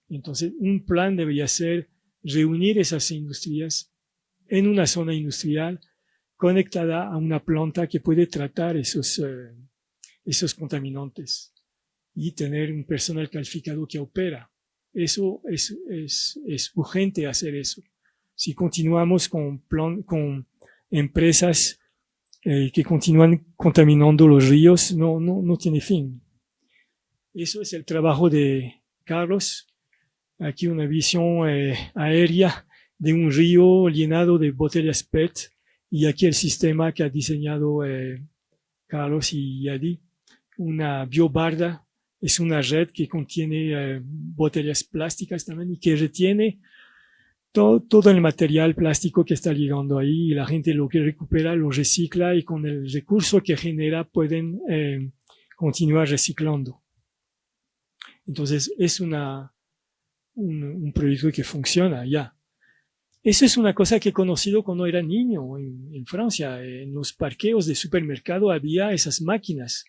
Entonces, un plan debería ser reunir esas industrias en una zona industrial conectada a una planta que puede tratar esos contaminantes y tener un personal calificado que opera. Eso es urgente hacer eso. Si continuamos con empresas que continúan contaminando los ríos, no tiene fin. Eso es el trabajo de Carlos. Aquí una visión aérea de un río llenado de botellas PET, y aquí el sistema que ha diseñado Carlos y Yadi. Una biobarda es una red que contiene botellas plásticas también y que retiene todo el material plástico que está llegando ahí, y la gente lo que recupera lo recicla, y con el recurso que genera pueden continuar reciclando. Entonces es un proyecto que funciona ya. Eso es una cosa que he conocido cuando era niño en Francia. En los parqueos de supermercado había esas máquinas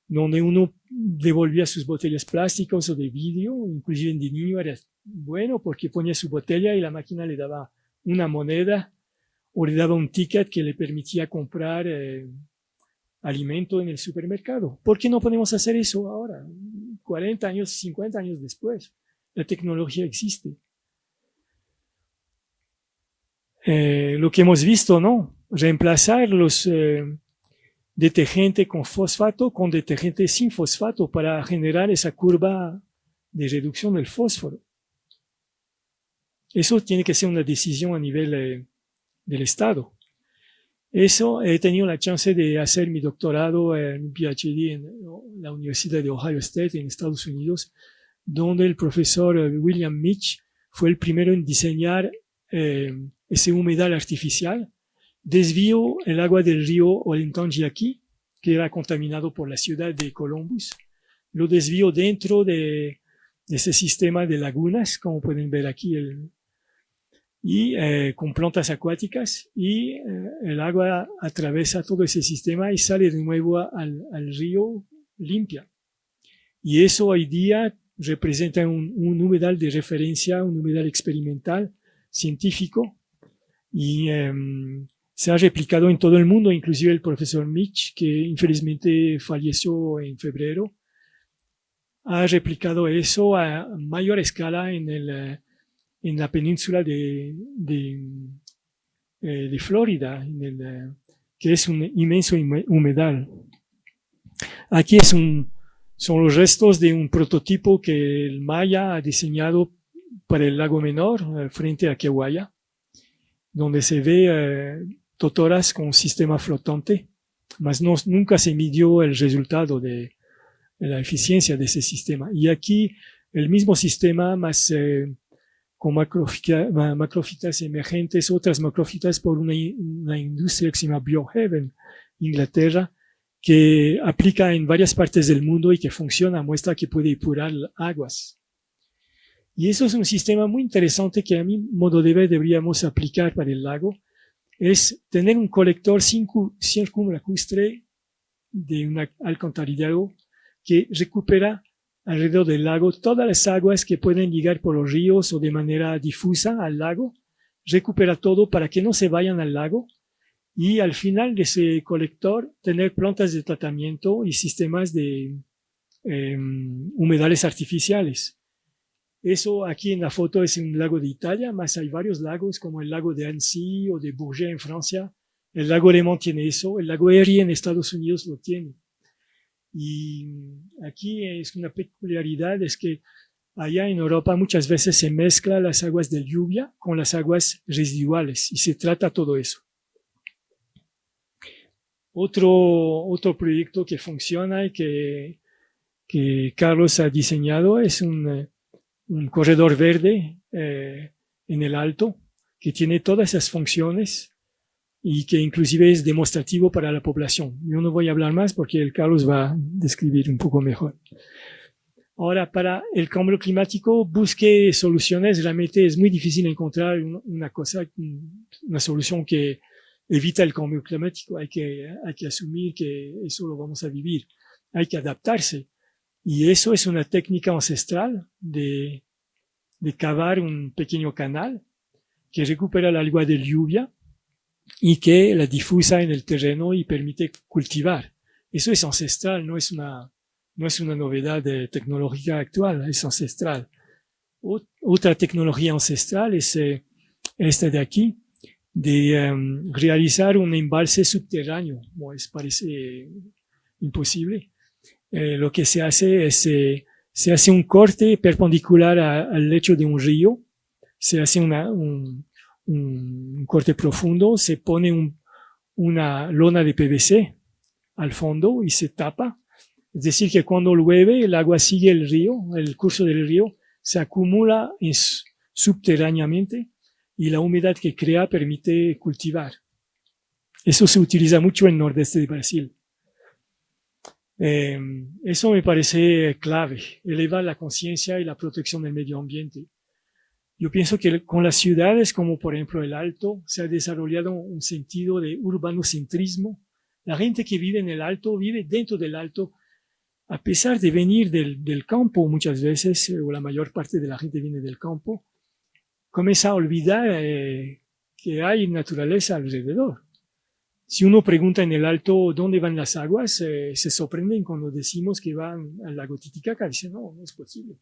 donde uno devolvía sus botellas plásticas o de vidrio. Inclusive de niño era bueno porque ponía su botella y la máquina le daba una moneda o le daba un ticket que le permitía comprar alimento en el supermercado. ¿Por qué no podemos hacer eso ahora? 40 años, 50 años después. La tecnología existe. Lo que hemos visto, ¿no? Reemplazar los detergentes con fosfato con detergentes sin fosfato para generar esa curva de reducción del fósforo. Eso tiene que ser una decisión a nivel del Estado. Eso he tenido la chance de hacer mi doctorado, mi PhD en la Universidad de Ohio State en Estados Unidos, donde el profesor William Mitch fue el primero en diseñar ese humedal artificial. Desvió el agua del río Olentangy, que era contaminado por la ciudad de Columbus. Lo desvió dentro de ese sistema de lagunas, como pueden ver aquí, con plantas acuáticas, y el agua atraviesa todo ese sistema y sale de nuevo al río limpia. Y eso hoy día representa un humedal de referencia, un humedal experimental, científico, y se ha replicado en todo el mundo, inclusive el profesor Mitch, que infelizmente falleció en febrero, ha replicado eso a mayor escala en la península de Florida, que es un inmenso humedal. Aquí son los restos de un prototipo que el Maya ha diseñado para el lago Menor, frente a Keguaya, donde se ve totoras con un sistema flotante, mas nunca se midió el resultado de la eficiencia de ese sistema. Y aquí el mismo sistema, más con macrófitas emergentes, otras macrófitas por una industria que se llama Biohaven, Inglaterra, que aplica en varias partes del mundo y que funciona, muestra que puede depurar aguas. Y eso es un sistema muy interesante que a mi modo de ver deberíamos aplicar para el lago, es tener un colector circunlacustre de un alcantarillado que recupera alrededor del lago todas las aguas que pueden llegar por los ríos o de manera difusa al lago, recupera todo para que no se vayan al lago, y al final de ese colector tener plantas de tratamiento y sistemas de humedales artificiales. Eso aquí en la foto es un lago de Italia, más hay varios lagos como el lago de Annecy o de Bourget en Francia. El lago Léman tiene eso, el lago Erie en Estados Unidos lo tiene. Y aquí es una peculiaridad, es que allá en Europa muchas veces se mezclan las aguas de lluvia con las aguas residuales y se trata todo eso. Otro proyecto que funciona y que Carlos ha diseñado es un corredor verde en el Alto, que tiene todas esas funciones y que inclusive es demostrativo para la población. Yo no voy a hablar más porque el Carlos va a describir un poco mejor. Ahora, para el cambio climático, busque soluciones. Realmente es muy difícil encontrar una solución que evita el cambio climático. Hay que asumir que eso lo vamos a vivir. Hay que adaptarse. Y eso es una técnica ancestral de cavar un pequeño canal que recupera el agua de lluvia y que la difusa en el terreno y permite cultivar. Eso es ancestral, no es una novedad tecnológica actual, es ancestral. Otra tecnología ancestral es esta de aquí, realizar un embalse subterráneo, pues parece imposible. Lo que se hace es, se hace un corte perpendicular al lecho de un río, se hace un corte profundo, se pone una lona de PVC al fondo y se tapa. Es decir, que cuando llueve el agua sigue el río, el curso del río, se acumula subterráneamente y la humedad que crea permite cultivar. Eso se utiliza mucho en el nordeste de Brasil. Eso me parece clave, elevar la conciencia y la protección del medio ambiente. Yo pienso que con las ciudades, como por ejemplo el Alto, se ha desarrollado un sentido de urbanocentrismo. La gente que vive en el Alto vive dentro del Alto, a pesar de venir del campo muchas veces, o la mayor parte de la gente viene del campo, comienza a olvidar que hay naturaleza alrededor. Si uno pregunta en el Alto dónde van las aguas, se sorprenden cuando decimos que van al lago Titicaca. Dicen, no, no es posible.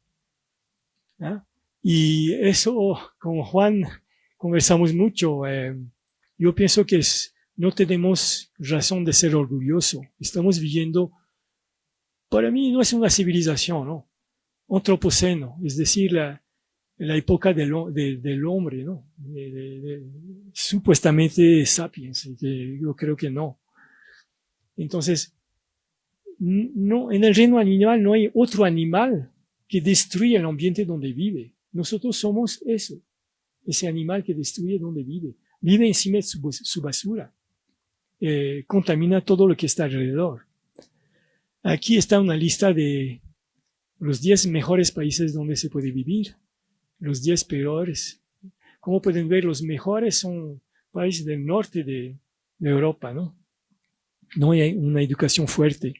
¿Ah? Y eso, con Juan conversamos mucho. Yo pienso que no tenemos razón de ser orgullosos. Estamos viviendo, para mí no es una civilización, ¿no? Antropoceno, es decir, la época del hombre, ¿no? Supuestamente sapiens, yo creo que no. Entonces, no, en el reino animal no hay otro animal que destruya el ambiente donde vive. Nosotros somos eso, ese animal que destruye donde vive. Vive encima de su basura, contamina todo lo que está alrededor. Aquí está una lista de los 10 mejores países donde se puede vivir. Los 10 peores. Como pueden ver, los mejores son países del norte de Europa, ¿no? No hay una educación fuerte.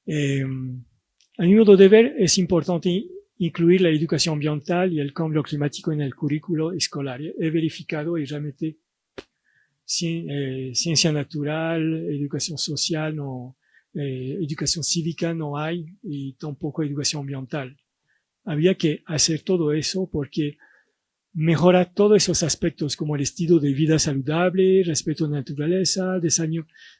A mi modo de ver, es importante incluir la educación ambiental y el cambio climático en el currículo escolar. He verificado y realmente ciencia natural, educación social, educación cívica no hay, y tampoco educación ambiental. Había que hacer todo eso porque mejora todos esos aspectos como el estilo de vida saludable, respeto a la naturaleza,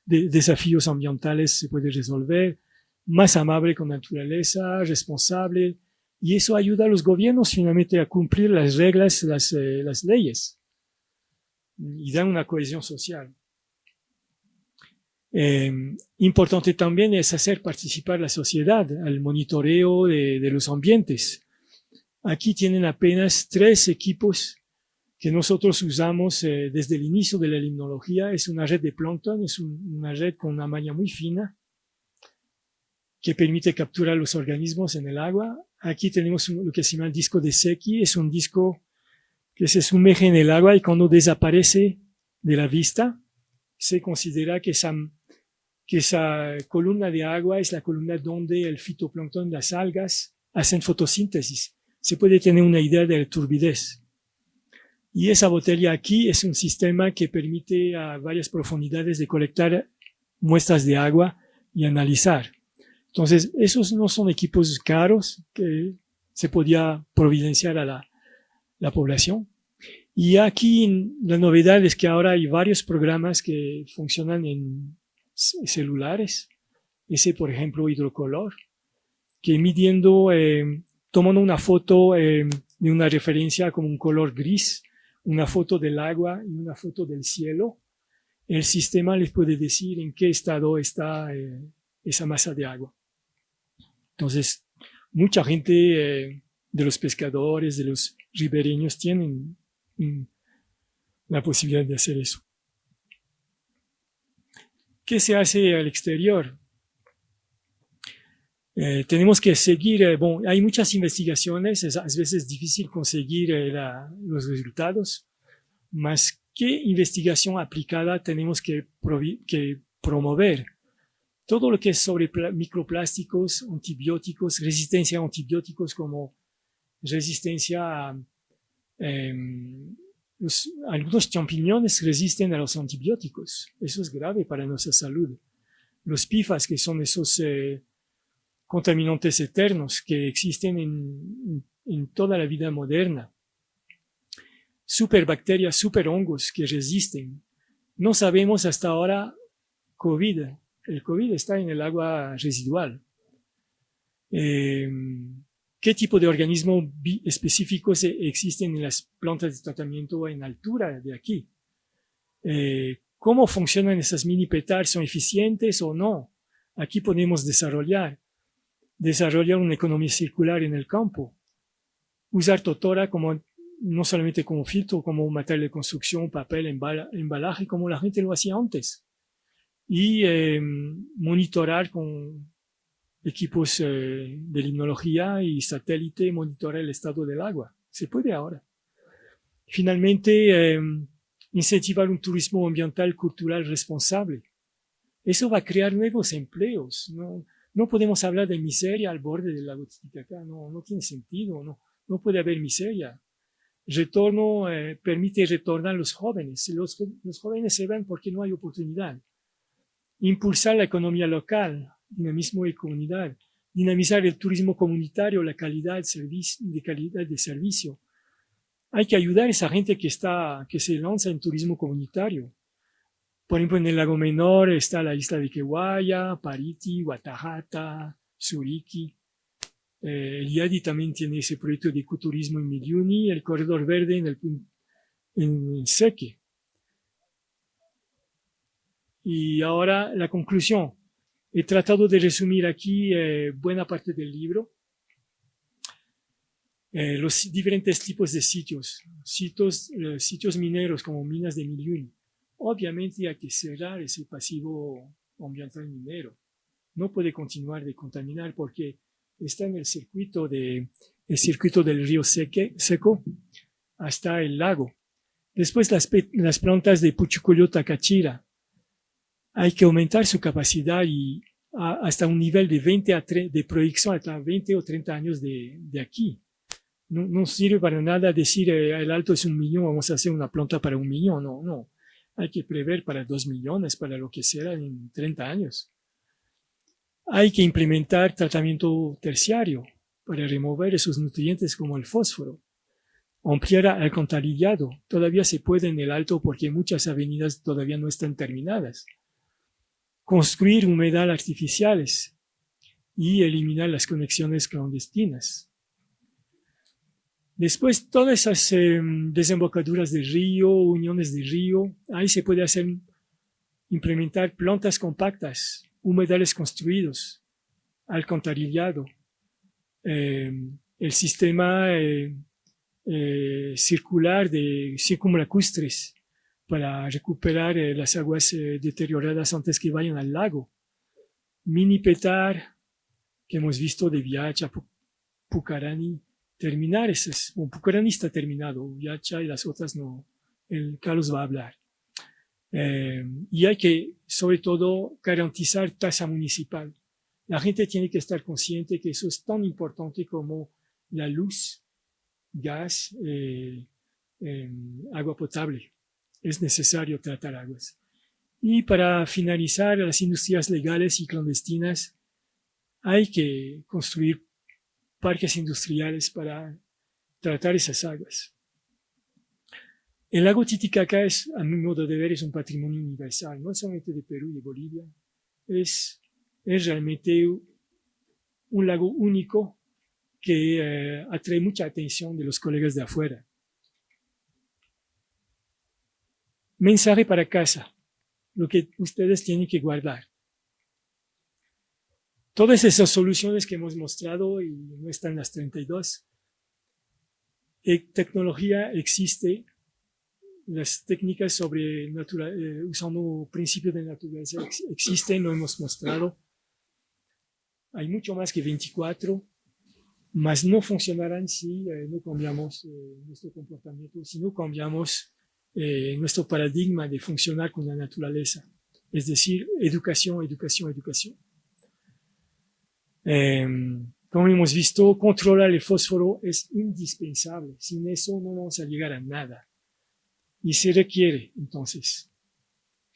desafíos ambientales se puede resolver, más amable con la naturaleza, responsable, y eso ayuda a los gobiernos finalmente a cumplir las reglas, las leyes, y da una cohesión social. Importante también es hacer participar la sociedad al monitoreo de los ambientes. Aquí tienen apenas 3 equipos que nosotros usamos desde el inicio de la limnología. Es una red de plancton, es una red con una malla muy fina que permite capturar los organismos en el agua. Aquí tenemos lo que se llama el disco de Secchi, es un disco que se sumerge en el agua y cuando desaparece de la vista, se considera que esa columna de agua es la columna donde el fitoplancton, las algas, hacen fotosíntesis. Se puede tener una idea de la turbidez. Y esa botella aquí es un sistema que permite a varias profundidades de colectar muestras de agua y analizar. Entonces, esos no son equipos caros que se podía providenciar a la población. Y aquí la novedad es que ahora hay varios programas que funcionan en celulares. Ese, por ejemplo, Hidrocolor, que midiendo, tomando una foto de una referencia como un color gris, una foto del agua y una foto del cielo, el sistema les puede decir en qué estado está esa masa de agua. Entonces, mucha gente de los pescadores, de los ribereños, tienen la posibilidad de hacer eso. ¿Qué se hace al exterior? Tenemos que seguir, hay muchas investigaciones, a veces es difícil conseguir los resultados, mas ¿qué investigación aplicada tenemos que promover? Todo lo que es sobre microplásticos, antibióticos, resistencia a antibióticos como resistencia a algunos champiñones resisten a los antibióticos. Eso es grave para nuestra salud. Los PFAS, que son esos contaminantes eternos que existen en toda la vida moderna. superbacterias, superhongos que resisten. No sabemos hasta ahora el COVID está en el agua residual. ¿Qué tipo de organismos específicos existen en las plantas de tratamiento en altura de aquí? ¿Cómo funcionan esas mini petars? ¿Son eficientes o no? Aquí podemos desarrollar una economía circular en el campo. Usar totora no solamente como filtro, como material de construcción, papel, embalaje, como la gente lo hacía antes. Y monitorar con equipos de limnología y satélite, monitorar el estado del agua. Se puede ahora. Finalmente, incentivar un turismo ambiental cultural responsable. Eso va a crear nuevos empleos. No podemos hablar de miseria al borde del lago Titicaca. No tiene sentido. No puede haber miseria. Retorno permite retornar a los jóvenes. Los jóvenes se van porque no hay oportunidad. Impulsar la economía local, dinamismo de comunidad, dinamizar el turismo comunitario, la calidad de servicio. Hay que ayudar a esa gente que se lanza en turismo comunitario. Por ejemplo, en el lago Menor está la isla de Queguaya, Pariti, Guatajata, Suriqui. El IADI también tiene ese proyecto de ecoturismo en Miliuni, el corredor verde en Seque. Y ahora la conclusión. He tratado de resumir aquí buena parte del libro. Los diferentes tipos de sitios mineros como minas de Miliuni. Obviamente hay que cerrar ese pasivo ambiental minero. No puede continuar de contaminar porque está en el circuito del río Seco hasta el lago. Después las plantas de Puchucoyo-Tacachira. Hay que aumentar su capacidad y hasta un nivel de proyección hasta 20 o 30 años de aquí. No sirve para nada decir el alto es 1 millón, vamos a hacer una planta para 1 millón. No. Hay que prever para 2 millones, para lo que será en 30 años. Hay que implementar tratamiento terciario para remover esos nutrientes como el fósforo. Ampliar el alcantarillado. Todavía se puede en el alto porque muchas avenidas todavía no están terminadas. Construir humedales artificiales y eliminar las conexiones clandestinas. Después, todas esas desembocaduras de río, uniones de río, ahí se puede implementar plantas compactas, humedales construidos, alcantarillado, el sistema circular de circunlacustres para recuperar las aguas deterioradas antes que vayan al lago. Mini petar, que hemos visto de Viacha, Pucarani, terminar esas. Pucarani está terminado, Viacha y las otras no. Carlos va a hablar. Y hay que, sobre todo, garantizar tasa municipal. La gente tiene que estar consciente que eso es tan importante como la luz, gas, agua potable. Es necesario tratar aguas. Y para finalizar, las industrias legales y clandestinas, hay que construir parques industriales para tratar esas aguas. El lago Titicaca a mi modo de ver, es un patrimonio universal, no solamente de Perú y de Bolivia. Es realmente un lago único que atrae mucha atención de los colegas de afuera. Mensaje para casa, lo que ustedes tienen que guardar. Todas esas soluciones que hemos mostrado, y no están las 32, tecnología existe, las técnicas sobre usando principios de naturaleza existen, lo hemos mostrado. Hay mucho más que 24, mas no funcionarán si no cambiamos nuestro comportamiento, si no cambiamos nuestro paradigma de funcionar con la naturaleza, es decir, educación. Como hemos visto, controlar el fósforo es indispensable. Sin eso no vamos a llegar a nada. Y se requiere, entonces.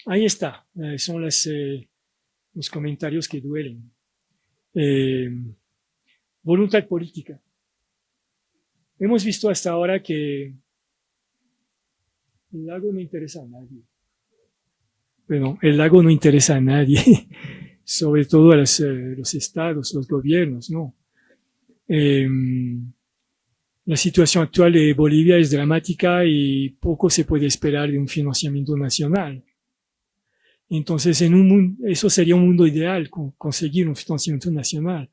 Ahí está. Son los comentarios que duelen. Voluntad política. Hemos visto hasta ahora que El lago no interesa a nadie. Bueno, el lago no interesa a nadie, sobre todo a los estados, los gobiernos, ¿no? La situación actual de Bolivia es dramática y poco se puede esperar de un financiamiento nacional. Entonces, eso sería un mundo ideal, conseguir un financiamiento nacional.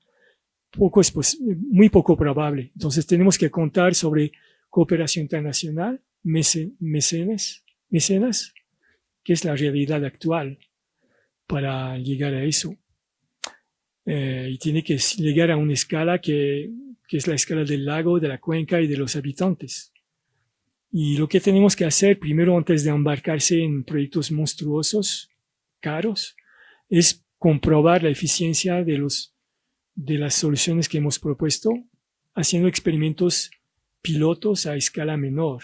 Muy poco probable. Entonces, tenemos que contar sobre cooperación internacional, mecenas, que es la realidad actual para llegar a eso. Y tiene que llegar a una escala que es la escala del lago, de la cuenca y de los habitantes. Y lo que tenemos que hacer primero, antes de embarcarse en proyectos monstruosos, caros, es comprobar la eficiencia de las soluciones que hemos propuesto, haciendo experimentos pilotos a escala menor.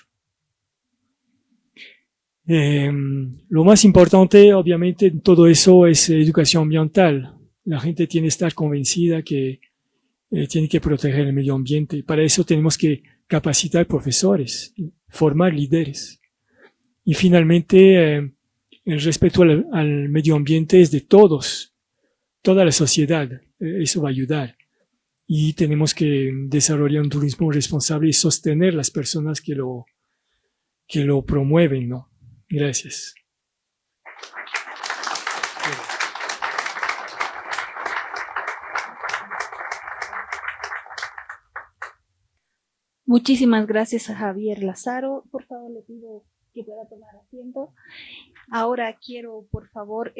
Lo más importante, obviamente, en todo eso es educación ambiental. La gente tiene que estar convencida que tiene que proteger el medio ambiente. Para eso tenemos que capacitar profesores, formar líderes. Y finalmente, el respeto al medio ambiente es de todos, toda la sociedad. Eso va a ayudar. Y tenemos que desarrollar un turismo responsable y sostener las personas que lo promueven, ¿no? Gracias. Muchísimas gracias a Javier Lázaro. Por favor, le pido que pueda tomar asiento. Ahora quiero, por favor,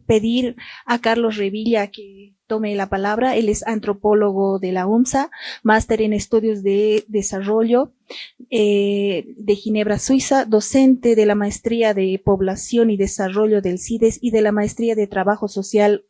pedir a Carlos Revilla que tome la palabra. Él es antropólogo de la UMSA, máster en estudios de desarrollo de Ginebra, Suiza, docente de la maestría de población y desarrollo del CIDES y de la maestría de trabajo social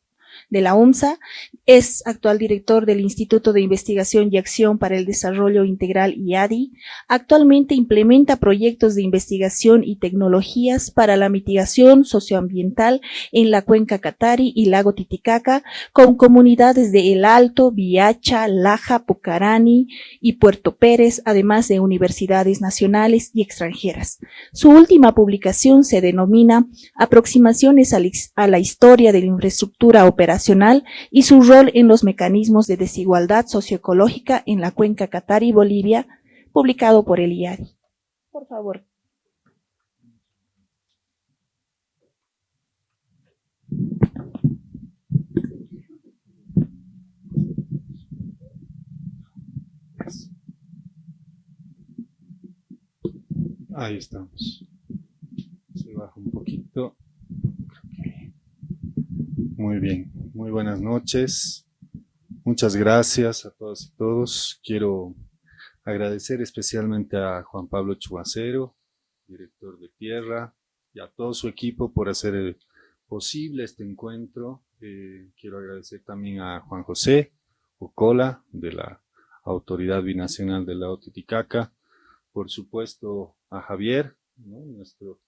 de la UMSA, es actual director del Instituto de Investigación y Acción para el Desarrollo Integral IADI. Actualmente implementa proyectos de investigación y tecnologías para la mitigación socioambiental en la cuenca Catari y lago Titicaca, con comunidades de El Alto, Viacha, Laja, Pucarani y Puerto Pérez, además de universidades nacionales y extranjeras. Su última publicación se denomina Aproximaciones a la historia de la infraestructura operacional y su rol en los mecanismos de desigualdad socioecológica en la cuenca Catari, Bolivia, publicado por el IADI. Por favor. Ahí estamos. Se baja un poquito. Muy bien, muy buenas noches. Muchas gracias a todas y todos. Quiero agradecer especialmente a Juan Pablo Chuacero, director de Tierra, y a todo su equipo por hacer posible este encuentro. Quiero agradecer también a Juan José Ocola, de la Autoridad Binacional del Lago Titicaca, por supuesto a Javier, ¿no?, nuestro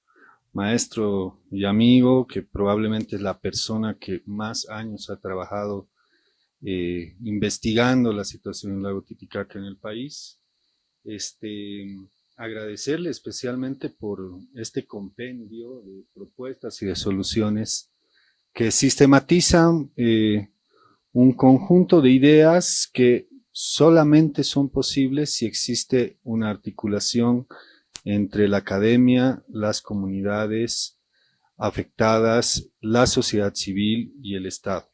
maestro y amigo, que probablemente es la persona que más años ha trabajado investigando la situación del lago Titicaca en el país. Agradecerle especialmente por este compendio de propuestas y de soluciones que sistematizan un conjunto de ideas que solamente son posibles si existe una articulación entre la academia, las comunidades afectadas, la sociedad civil y el Estado.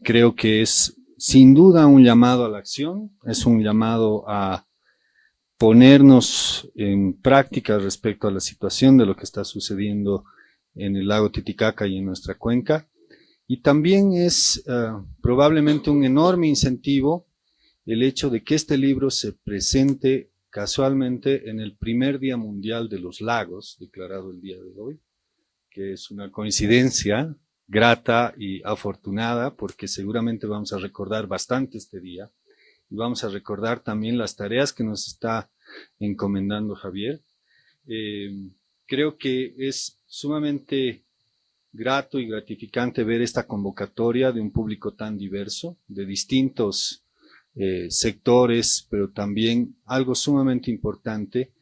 Creo que es sin duda un llamado a la acción, es un llamado a ponernos en práctica respecto a la situación de lo que está sucediendo en el lago Titicaca y en nuestra cuenca, y también es probablemente un enorme incentivo el hecho de que este libro se presente casualmente en el primer Día Mundial de los Lagos, declarado el día de hoy, que es una coincidencia grata y afortunada, porque seguramente vamos a recordar bastante este día, y vamos a recordar también las tareas que nos está encomendando Javier. Creo que es sumamente grato y gratificante ver esta convocatoria de un público tan diverso, de distintos sectores, pero también algo sumamente importante,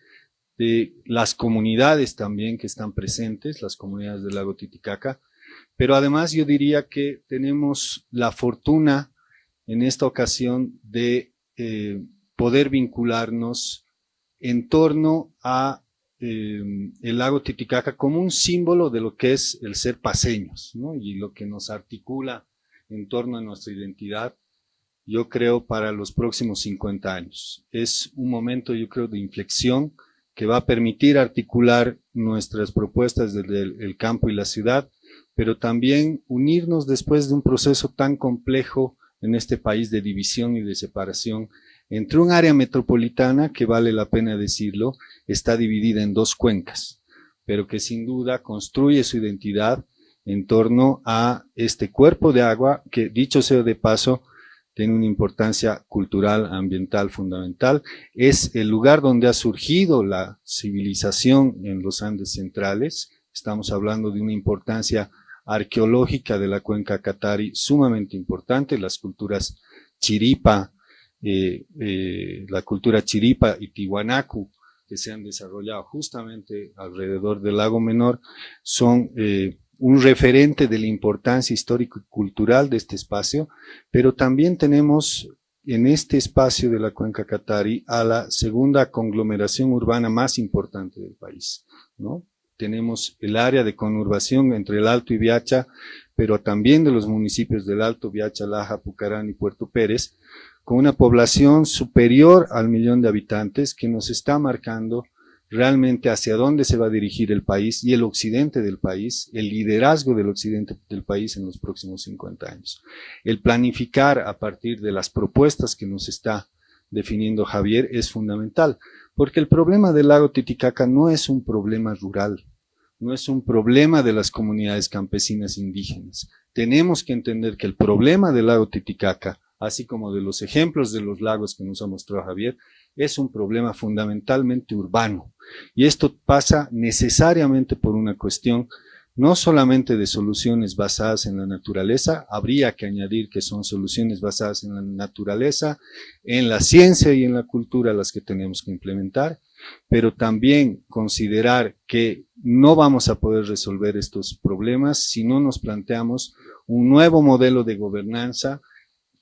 de las comunidades también que están presentes, las comunidades del lago Titicaca, pero además yo diría que tenemos la fortuna en esta ocasión de poder vincularnos en torno a el lago Titicaca como un símbolo de lo que es el ser paceños, ¿no? Y lo que nos articula en torno a nuestra identidad, yo creo, para los próximos 50 años. Es un momento, yo creo, de inflexión que va a permitir articular nuestras propuestas desde el campo y la ciudad, pero también unirnos después de un proceso tan complejo en este país de división y de separación entre un área metropolitana que, vale la pena decirlo, está dividida en dos cuencas, pero que sin duda construye su identidad en torno a este cuerpo de agua que, dicho sea de paso, tiene una importancia cultural, ambiental fundamental. Es el lugar donde ha surgido la civilización en los Andes centrales. Estamos hablando de una importancia arqueológica de la cuenca Catari sumamente importante. Las culturas Chiripa, la cultura Chiripa y Tiwanaku, que se han desarrollado justamente alrededor del lago Menor, son un referente de la importancia histórico y cultural de este espacio, pero también tenemos en este espacio de la cuenca Catari a la segunda conglomeración urbana más importante del país, ¿no? Tenemos el área de conurbación entre el Alto y Viacha, pero también de los municipios del Alto, Viacha, Laja, Pucarán y Puerto Pérez, con una población superior al 1.000.000 de habitantes que nos está marcando realmente hacia dónde se va a dirigir el país y el occidente del país, el liderazgo del occidente del país en los próximos 50 años. El planificar a partir de las propuestas que nos está definiendo Javier es fundamental, porque el problema del lago Titicaca no es un problema rural, no es un problema de las comunidades campesinas indígenas. Tenemos que entender que el problema del lago Titicaca, así como de los ejemplos de los lagos que nos ha mostrado Javier, es un problema fundamentalmente urbano. Y esto pasa necesariamente por una cuestión no solamente de soluciones basadas en la naturaleza, habría que añadir que son soluciones basadas en la naturaleza, en la ciencia y en la cultura las que tenemos que implementar, pero también considerar que no vamos a poder resolver estos problemas si no nos planteamos un nuevo modelo de gobernanza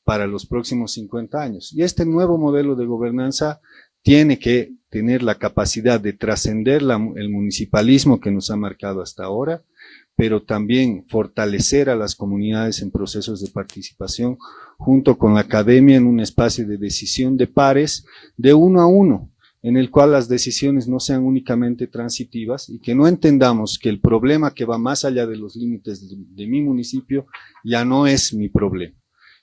para los próximos 50 años. Y este nuevo modelo de gobernanza tiene que tener la capacidad de trascender el municipalismo que nos ha marcado hasta ahora, pero también fortalecer a las comunidades en procesos de participación junto con la academia en un espacio de decisión de pares de uno a uno, en el cual las decisiones no sean únicamente transitivas y que no entendamos que el problema que va más allá de los límites de mi municipio ya no es mi problema.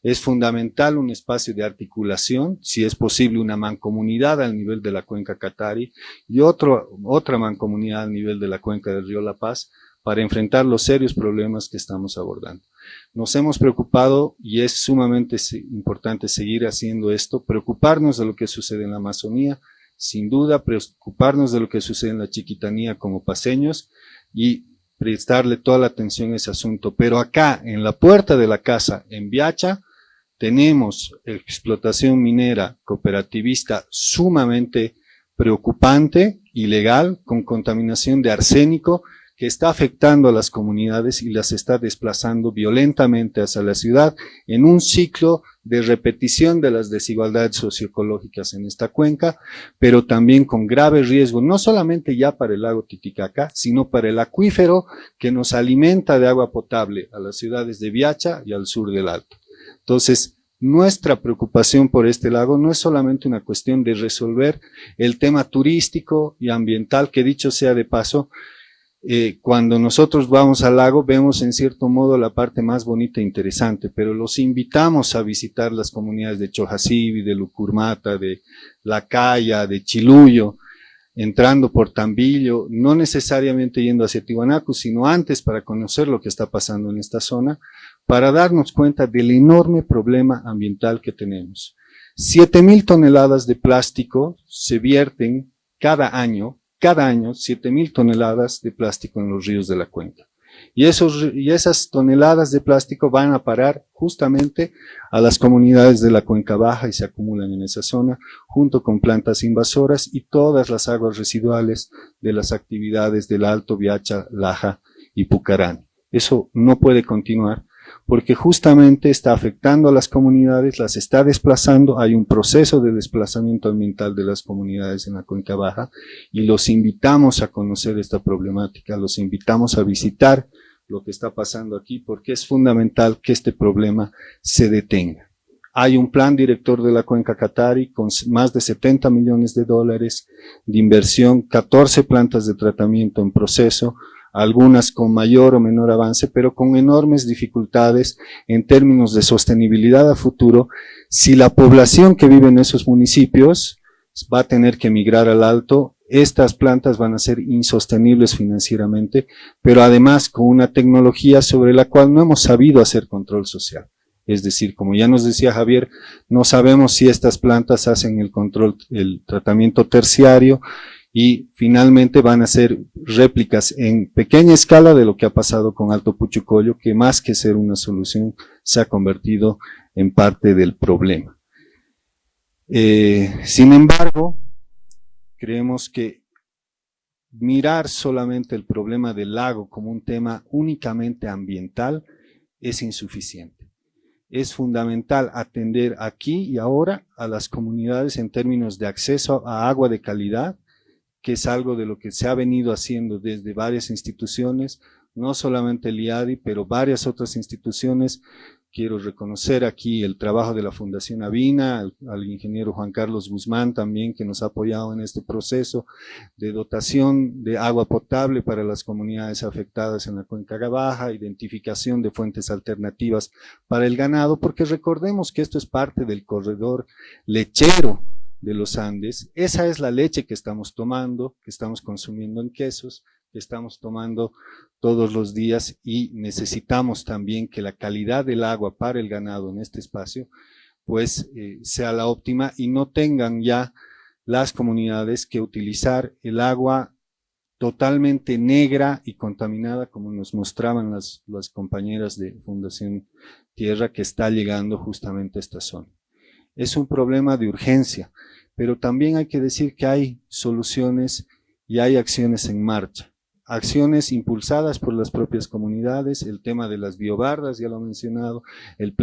Es fundamental un espacio de articulación, si es posible una mancomunidad al nivel de la cuenca Catari y otra mancomunidad al nivel de la cuenca del río La Paz para enfrentar los serios problemas que estamos abordando. Nos hemos preocupado y es sumamente importante seguir haciendo esto, preocuparnos de lo que sucede en la Amazonía, sin duda preocuparnos de lo que sucede en la Chiquitanía como paceños y prestarle toda la atención a ese asunto. Pero acá, en la puerta de la casa, en Viacha, tenemos explotación minera cooperativista sumamente preocupante, ilegal, con contaminación de arsénico, que está afectando a las comunidades y las está desplazando violentamente hacia la ciudad en un ciclo de repetición de las desigualdades socioecológicas en esta cuenca, pero también con grave riesgo, no solamente ya para el lago Titicaca, sino para el acuífero que nos alimenta de agua potable a las ciudades de Viacha y al sur del Alto. Entonces, nuestra preocupación por este lago no es solamente una cuestión de resolver el tema turístico y ambiental, que dicho sea de paso, cuando nosotros vamos al lago vemos en cierto modo la parte más bonita e interesante, pero los invitamos a visitar las comunidades de Chojasibi, de Lucurmata, de La Caya, de Chiluyo, entrando por Tambillo, no necesariamente yendo hacia Tiwanaku, sino antes para conocer lo que está pasando en esta zona, para darnos cuenta del enorme problema ambiental que tenemos. 7.000 toneladas de plástico se vierten cada año 7.000 toneladas de plástico en los ríos de la cuenca. Y esas toneladas de plástico van a parar justamente a las comunidades de la Cuenca Baja y se acumulan en esa zona, junto con plantas invasoras y todas las aguas residuales de las actividades del Alto Viacha, Laja y Pucarán. Eso no puede continuar, porque justamente está afectando a las comunidades, las está desplazando, hay un proceso de desplazamiento ambiental de las comunidades en la Cuenca Baja, y los invitamos a conocer esta problemática, los invitamos a visitar lo que está pasando aquí, porque es fundamental que este problema se detenga. Hay un plan director de la Cuenca Catari con más de $70 millones de inversión, 14 plantas de tratamiento en proceso, algunas con mayor o menor avance, pero con enormes dificultades en términos de sostenibilidad a futuro, si la población que vive en esos municipios va a tener que emigrar al Alto. Estas plantas van a ser insostenibles financieramente, pero además con una tecnología sobre la cual no hemos sabido hacer control social. Es decir, como ya nos decía Javier, no sabemos si estas plantas hacen el tratamiento terciario, y finalmente van a ser réplicas en pequeña escala de lo que ha pasado con Alto Puchucoyo, que más que ser una solución se ha convertido en parte del problema. Sin embargo, creemos que mirar solamente el problema del lago como un tema únicamente ambiental es insuficiente. Es fundamental atender aquí y ahora a las comunidades en términos de acceso a agua de calidad, que es algo de lo que se ha venido haciendo desde varias instituciones, no solamente el IADI, pero varias otras instituciones. Quiero reconocer aquí el trabajo de la Fundación Avina, al ingeniero Juan Carlos Guzmán también, que nos ha apoyado en este proceso de dotación de agua potable para las comunidades afectadas en la Cuenca Baja, identificación de fuentes alternativas para el ganado, porque recordemos que esto es parte del corredor lechero de los Andes. Esa es la leche que estamos tomando, que estamos consumiendo en quesos, que estamos tomando todos los días, y necesitamos también que la calidad del agua para el ganado en este espacio pues sea la óptima, y no tengan ya las comunidades que utilizar el agua totalmente negra y contaminada, como nos mostraban las compañeras de Fundación Tierra, que está llegando justamente a esta zona. Es un problema de urgencia, pero también hay que decir que hay soluciones y hay acciones en marcha. Acciones impulsadas por las propias comunidades, el tema de las biobardas, ya lo he mencionado, el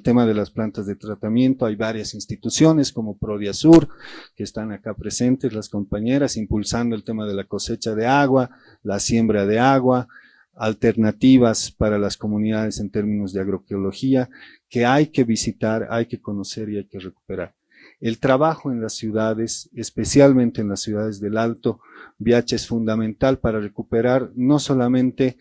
tema de las plantas de tratamiento. Hay varias instituciones como Prodiasur, que están acá presentes, las compañeras, impulsando el tema de la cosecha de agua, la siembra de agua, alternativas para las comunidades en términos de agroecología, que hay que visitar, hay que conocer y hay que recuperar. El trabajo en las ciudades, especialmente en las ciudades del Alto Viacha, es fundamental para recuperar no solamente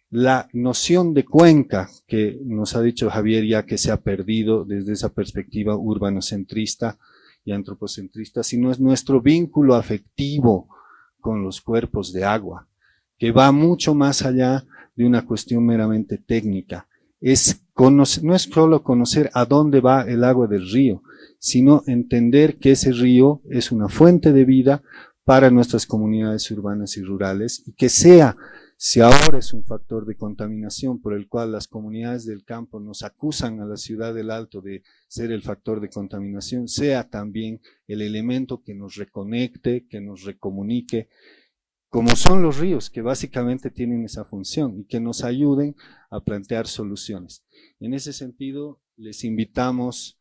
la noción de cuenca, que nos ha dicho Javier ya que se ha perdido desde esa perspectiva urbanocentrista y antropocentrista, sino es nuestro vínculo afectivo con los cuerpos de agua, que va mucho más allá de una cuestión meramente técnica. No es solo conocer a dónde va el agua del río, sino entender que ese río es una fuente de vida para nuestras comunidades urbanas y rurales, y que si ahora es un factor de contaminación por el cual las comunidades del campo nos acusan a la ciudad del Alto de ser el factor de contaminación, sea también el elemento que nos reconecte, que nos recomunique, como son los ríos, que básicamente tienen esa función, y que nos ayuden a plantear soluciones. En ese sentido, les invitamos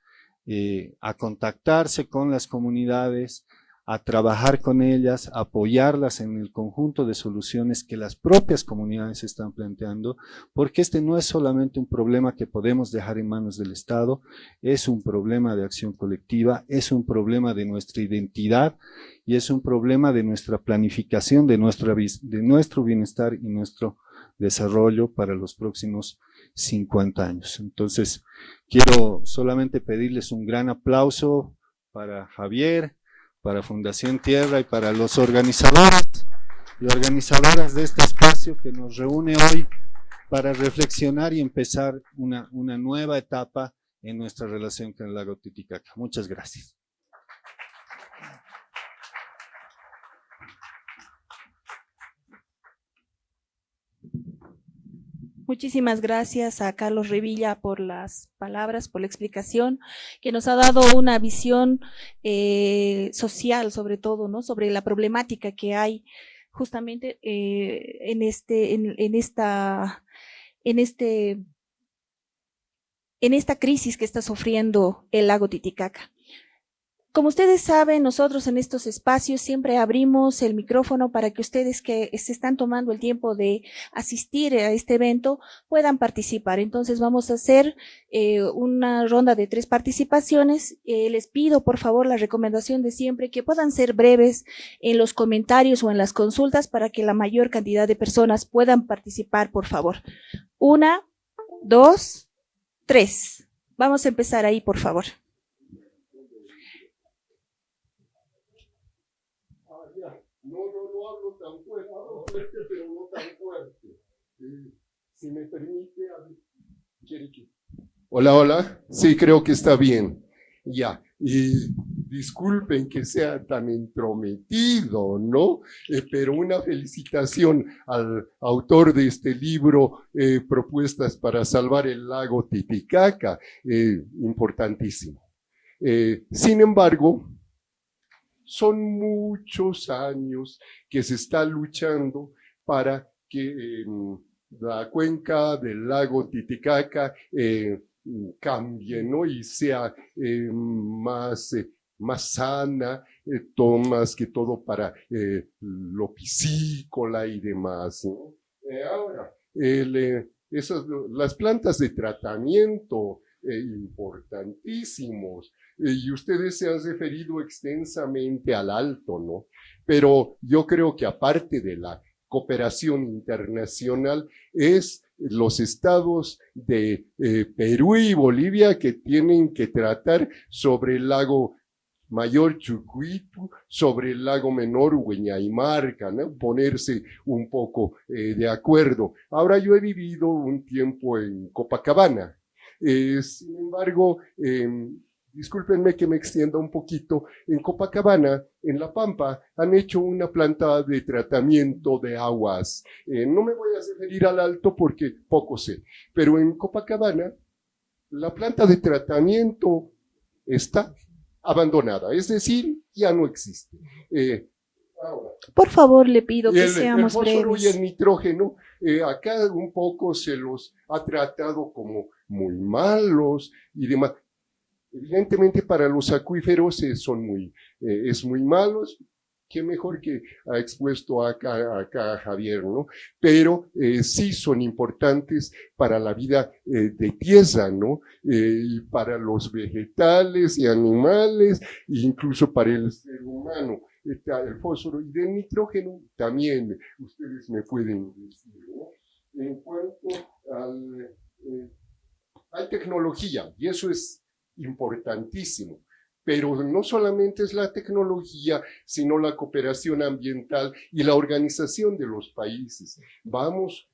a contactarse con las comunidades, a trabajar con ellas, a apoyarlas en el conjunto de soluciones que las propias comunidades están planteando, porque este no es solamente un problema que podemos dejar en manos del Estado, es un problema de acción colectiva, es un problema de nuestra identidad y es un problema de nuestra planificación, de nuestro bienestar y nuestro desarrollo para los próximos 50 años. Entonces, quiero solamente pedirles un gran aplauso para Javier, para Fundación Tierra y para los organizadores y organizadoras de este espacio que nos reúne hoy para reflexionar y empezar una nueva etapa en nuestra relación con el lago Titicaca. Muchas gracias. Muchísimas gracias a Carlos Revilla por las palabras, por la explicación, que nos ha dado una visión social, sobre todo, ¿no? Sobre la problemática que hay justamente en esta crisis que está sufriendo el lago Titicaca. Como ustedes saben, nosotros en estos espacios siempre abrimos el micrófono para que ustedes que se están tomando el tiempo de asistir a este evento puedan participar. Entonces vamos a hacer una ronda de 3 participaciones. Les pido por favor la recomendación de siempre que puedan ser breves en los comentarios o en las consultas para que la mayor cantidad de personas puedan participar, por favor. 1, 2, 3. Vamos a empezar ahí, por favor. No hablo tan fuerte, hablo fuerte, pero no tan fuerte. Si me permite, Hola, sí, creo que está bien. Ya, y disculpen que sea tan entrometido, ¿no? Pero una felicitación al autor de este libro, Propuestas para salvar el lago Titicaca, importantísimo. Sin embargo, son muchos años que se está luchando para que la cuenca del lago Titicaca cambie, ¿no? Y sea más sana, más que todo para lo piscícola y demás, ¿no? Ahora, las plantas de tratamiento importantísimos, y ustedes se han referido extensamente al Alto, ¿no? Pero yo creo que aparte de la cooperación internacional, es los estados de Perú y Bolivia que tienen que tratar sobre el lago Mayor Chucuito, sobre el lago menor Hueñaymarca, ¿no? Ponerse un poco de acuerdo. Ahora yo he vivido un tiempo en Copacabana. Sin embargo, discúlpenme que me extienda un poquito, en Copacabana, en La Pampa, han hecho una planta de tratamiento de aguas. No me voy a referir al Alto porque poco sé, pero en Copacabana la planta de tratamiento está abandonada, es decir, ya no existe. Ahora, por favor, le pido que seamos breves. El fósforo y el nitrógeno, acá un poco se los ha tratado como muy malos y demás. Evidentemente para los acuíferos es muy malos. Qué mejor que ha expuesto acá Javier, ¿no? Pero sí son importantes para la vida de tierra, ¿no? Y para los vegetales y animales, e incluso para el ser humano. El fósforo y el nitrógeno también, ustedes me pueden decir, ¿no? En cuanto hay tecnología, y eso es importantísimo. Pero no solamente es la tecnología, sino la cooperación ambiental y la organización de los países.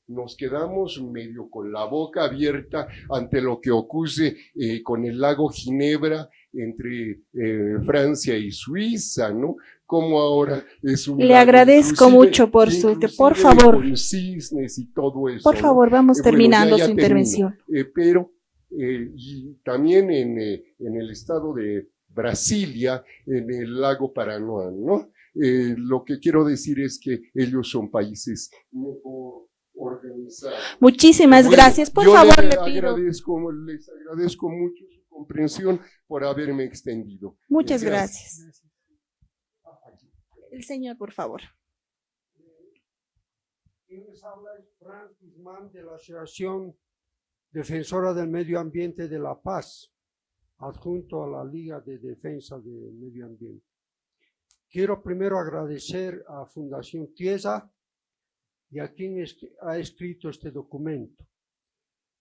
Nos quedamos medio con la boca abierta ante lo que ocurre con el lago Ginebra entre Francia y Suiza, ¿no? Como ahora es un Le agradezco mucho por por favor. Con cisnes y todo eso, por favor, vamos terminando su intervención. Pero y también en el estado de Brasilia, en el lago Paraná, ¿no? Lo que quiero decir es que ellos son países mejor organizados. Muchísimas gracias, por favor, le pido. Les agradezco mucho su comprensión por haberme extendido. Muchas gracias. El señor, por favor. Quien les habla es Franz Guzmán de la Asociación Defensora del Medio Ambiente de La Paz, adjunto a la Liga de Defensa del Medio Ambiente. Quiero primero agradecer a Fundación Tierra y a quien ha escrito este documento.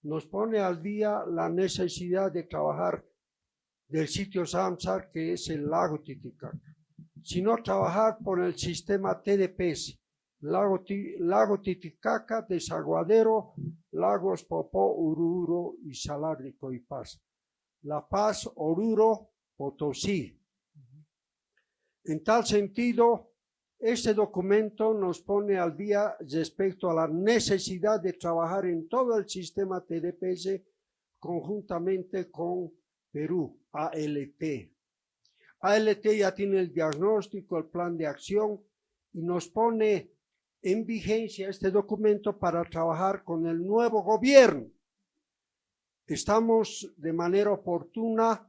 Nos pone al día la necesidad de trabajar del sitio Samsar, que es el lago Titicaca, sino trabajar por el sistema TDPS, lago Titicaca, Desaguadero, lagos Popó, Oruro y Salar de Coipaz. La Paz, Oruro, Potosí. En tal sentido, Este documento nos pone al día respecto a la necesidad de trabajar en todo el sistema TDPS conjuntamente con Perú, ALT. ALT ya tiene el diagnóstico, el plan de acción y nos pone en vigencia este documento para trabajar con el nuevo gobierno. Estamos de manera oportuna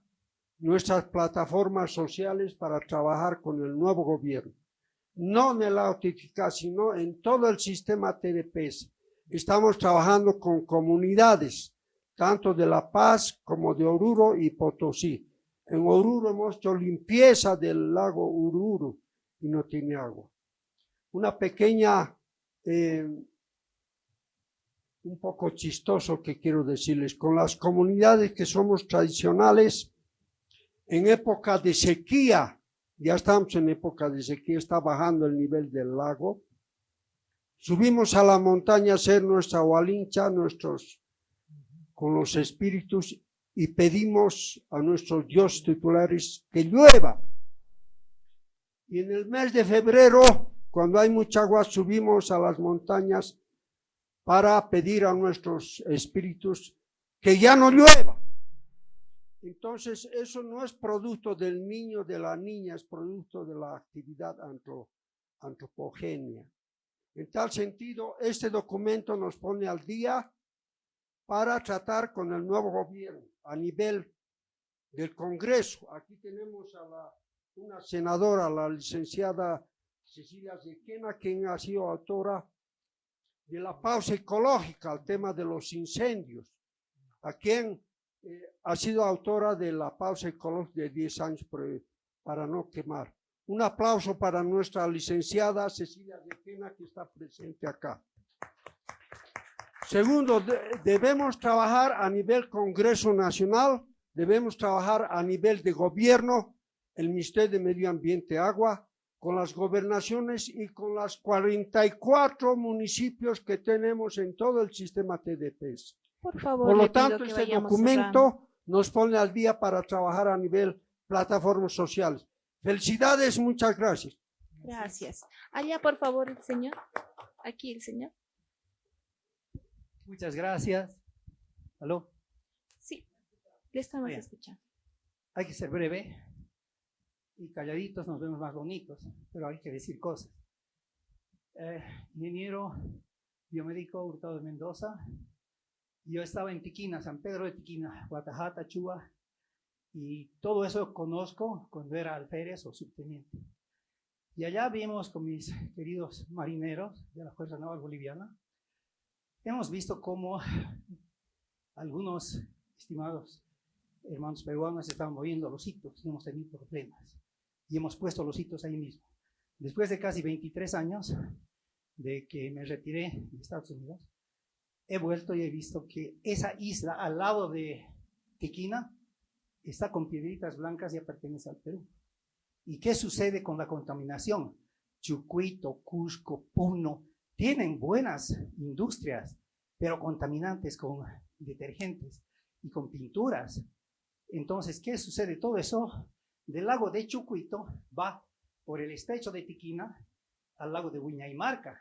nuestras plataformas sociales para trabajar con el nuevo gobierno. No en el lago Titicaca, sino en todo el sistema TDPS. Estamos trabajando con comunidades, tanto de La Paz como de Oruro y Potosí. En Oruro hemos hecho limpieza del lago Ururu y no tiene agua. Una pequeña, un poco chistoso que quiero decirles, con las comunidades que somos tradicionales, en época de sequía, ya estamos en época de sequía, está bajando el nivel del lago, subimos a la montaña a hacer nuestra hualincha, con los espíritus, y pedimos a nuestros dioses titulares que llueva. Y en el mes de febrero, cuando hay mucha agua, subimos a las montañas para pedir a nuestros espíritus que ya no llueva. Entonces, eso no es producto del niño, de la niña, es producto de la actividad antropogénica. En tal sentido, este documento nos pone al día para tratar con el nuevo gobierno a nivel del Congreso. Aquí tenemos a una senadora, la licenciada Cecilia Zequena, quien ha sido autora de la pausa ecológica, el tema de los incendios, a quien ha sido autora de la pausa ecológica de 10 años para no quemar. Un aplauso para nuestra licenciada Cecilia Zequena, que está presente acá. Segundo, debemos trabajar a nivel Congreso Nacional, debemos trabajar a nivel de gobierno, el Ministerio de Medio Ambiente y Agua, con las gobernaciones y con las 44 municipios que tenemos en todo el sistema TDPS. Por favor, por lo le pido tanto, que este vayamos documento cerrando. nos pone al día para trabajar a nivel plataformas sociales. Felicidades, muchas gracias. Gracias. Allá, por favor, el señor. Aquí el señor. Muchas gracias. ¿Aló? Sí, le estamos Bien. escuchando. Hay que ser breve y calladitos nos vemos más bonitos, pero hay que decir cosas. Ingeniero biomédico Hurtado de Mendoza. Yo estaba en Tiquina, San Pedro de Tiquina, Guatajata, Chúa, y todo eso conozco cuando era alférez o subteniente. Y allá vimos con mis queridos marineros de la Fuerza Naval Boliviana, hemos visto cómo algunos estimados hermanos peruanos estaban moviendo los hitos y hemos tenido problemas. Y hemos puesto los hitos ahí mismo. Después de casi 23 años de que me retiré de Estados Unidos, he vuelto y he visto que esa isla al lado de Tiquina está con piedritas blancas y ya pertenece al Perú. ¿Y qué sucede con la contaminación? Chucuito, Cusco, Puno, tienen buenas industrias, pero contaminantes con detergentes y con pinturas. Entonces, ¿qué sucede? Todo eso del lago de Chucuito va por el estrecho de Tiquina al lago de Huinaymarca.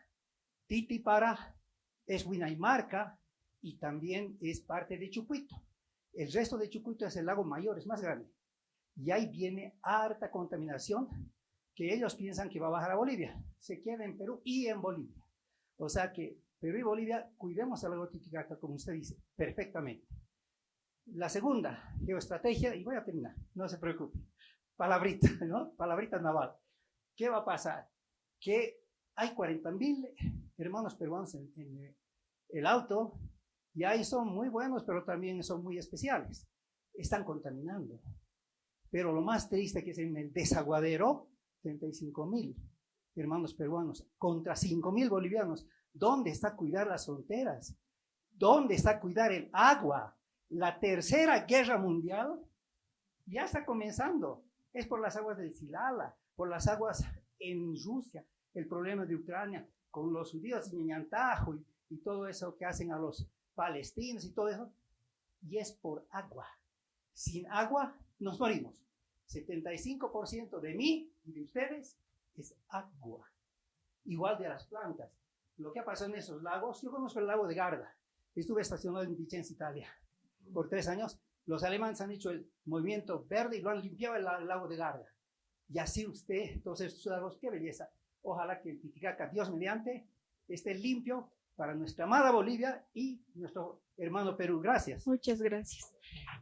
Titipara es Huinaymarca y también es parte de Chucuito. El resto de Chucuito es el lago mayor, es más grande. Y ahí viene harta contaminación que ellos piensan que va a bajar a Bolivia. Se queda en Perú y en Bolivia. O sea que Perú y Bolivia, cuidemos el lago Titicaca, como usted dice, perfectamente. La segunda, geoestrategia, y voy a terminar, no se preocupe. Palabrita, ¿no? Palabrita naval. ¿Qué va a pasar? Que hay 40,000 hermanos peruanos en el Alto, y ahí son muy buenos, pero también son muy especiales. Están contaminando. Pero lo más triste que es en el desaguadero, 35,000 hermanos peruanos contra 5,000 bolivianos. ¿Dónde está cuidar las fronteras? ¿Dónde está cuidar el agua? La tercera guerra mundial ya está comenzando. Es por las aguas del Silala, por las aguas en Rusia, el problema de Ucrania, con los judíos en Ñantajo y todo eso que hacen a los palestinos y todo eso. Y es por agua. Sin agua nos morimos. 75% de mí y de ustedes es agua. igual de las plantas. Lo que ha pasado en esos lagos, yo conozco el lago de Garda, estuve estacionado en Vicenza, Italia, por 3 años. Los alemanes han hecho el movimiento verde y lo han limpiado el lago de Garda. Y así usted, todos estos lagos, qué belleza. Ojalá que el Titicaca, Dios mediante, esté limpio para nuestra amada Bolivia y nuestro hermano Perú. Gracias. Muchas gracias.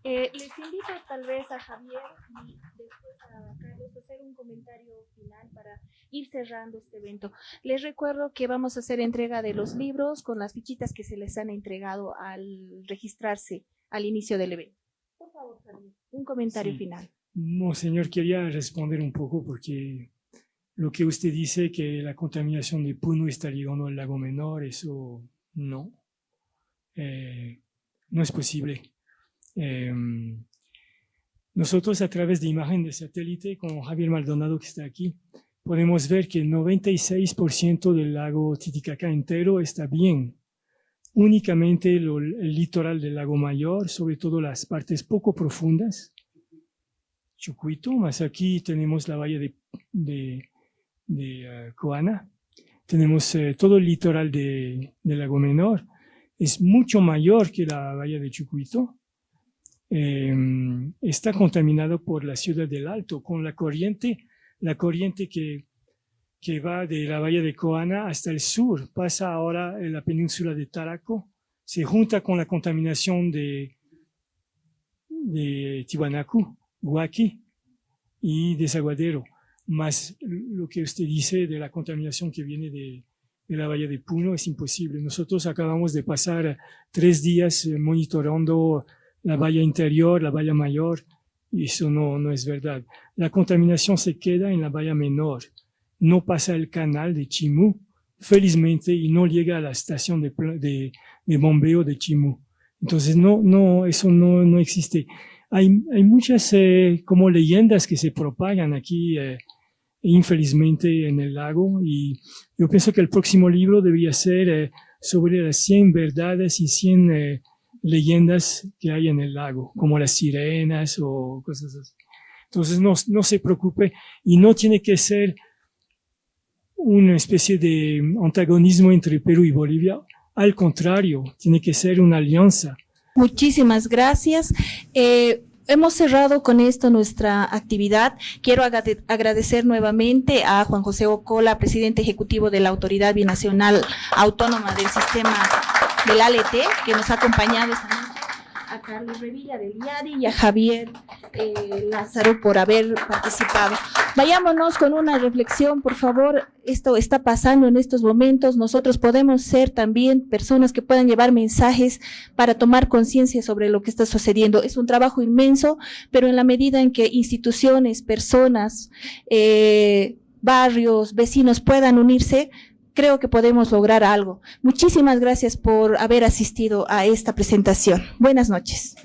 Les invito tal vez a Javier y después a Carlos a hacer un comentario final para ir cerrando este evento. Les recuerdo que vamos a hacer entrega de los libros con las fichitas que se les han entregado al registrarse al inicio del evento. Por favor, Javier, un comentario final. Monseñor, quería responder un poco porque lo que usted dice que la contaminación de Puno está llegando al lago menor, eso no, no es posible. Nosotros a través de imagen de satélite con Javier Maldonado que está aquí, podemos ver que el 96% del lago Titicaca entero está bien. Únicamente el litoral del lago Mayor, sobre todo las partes poco profundas, Chucuito, más aquí tenemos la bahía de Coana, tenemos todo el litoral del lago Menor, es mucho mayor que la bahía de Chucuito, está contaminado por la ciudad del Alto, con la corriente que va de la bahía de Coana hasta el sur, pasa ahora en la península de Taraco, se junta con la contaminación de Tiwanaku, Huaki y Desaguadero, más lo que usted dice de la contaminación que viene de la bahía de Puno es imposible. Nosotros acabamos de pasar 3 días monitorando la bahía interior, la bahía mayor, y eso no es verdad. La contaminación se queda en la bahía menor, no pasa el canal de Chimú, felizmente, y no llega a la estación de bombeo de Chimú. Entonces, eso no existe. Hay muchas como leyendas que se propagan aquí, infelizmente, en el lago, y yo pienso que el próximo libro debería ser sobre las 100 verdades y 100 leyendas que hay en el lago, como las sirenas o cosas así. Entonces, no se preocupe, y no tiene que ser una especie de antagonismo entre Perú y Bolivia. Al contrario, tiene que ser una alianza. Muchísimas gracias. Hemos cerrado con esto nuestra actividad. Quiero agradecer nuevamente a Juan José Ocola, presidente ejecutivo de la Autoridad Binacional Autónoma del Sistema del ALT, que nos ha acompañado esta noche, a Carlos Revilla del IADI y a Javier Lázaro por haber participado. Vayámonos con una reflexión, por favor. Esto está pasando en estos momentos. Nosotros podemos ser también personas que puedan llevar mensajes para tomar conciencia sobre lo que está sucediendo. Es un trabajo inmenso, pero en la medida en que instituciones, personas, barrios, vecinos puedan unirse, creo que podemos lograr algo. Muchísimas gracias por haber asistido a esta presentación. Buenas noches.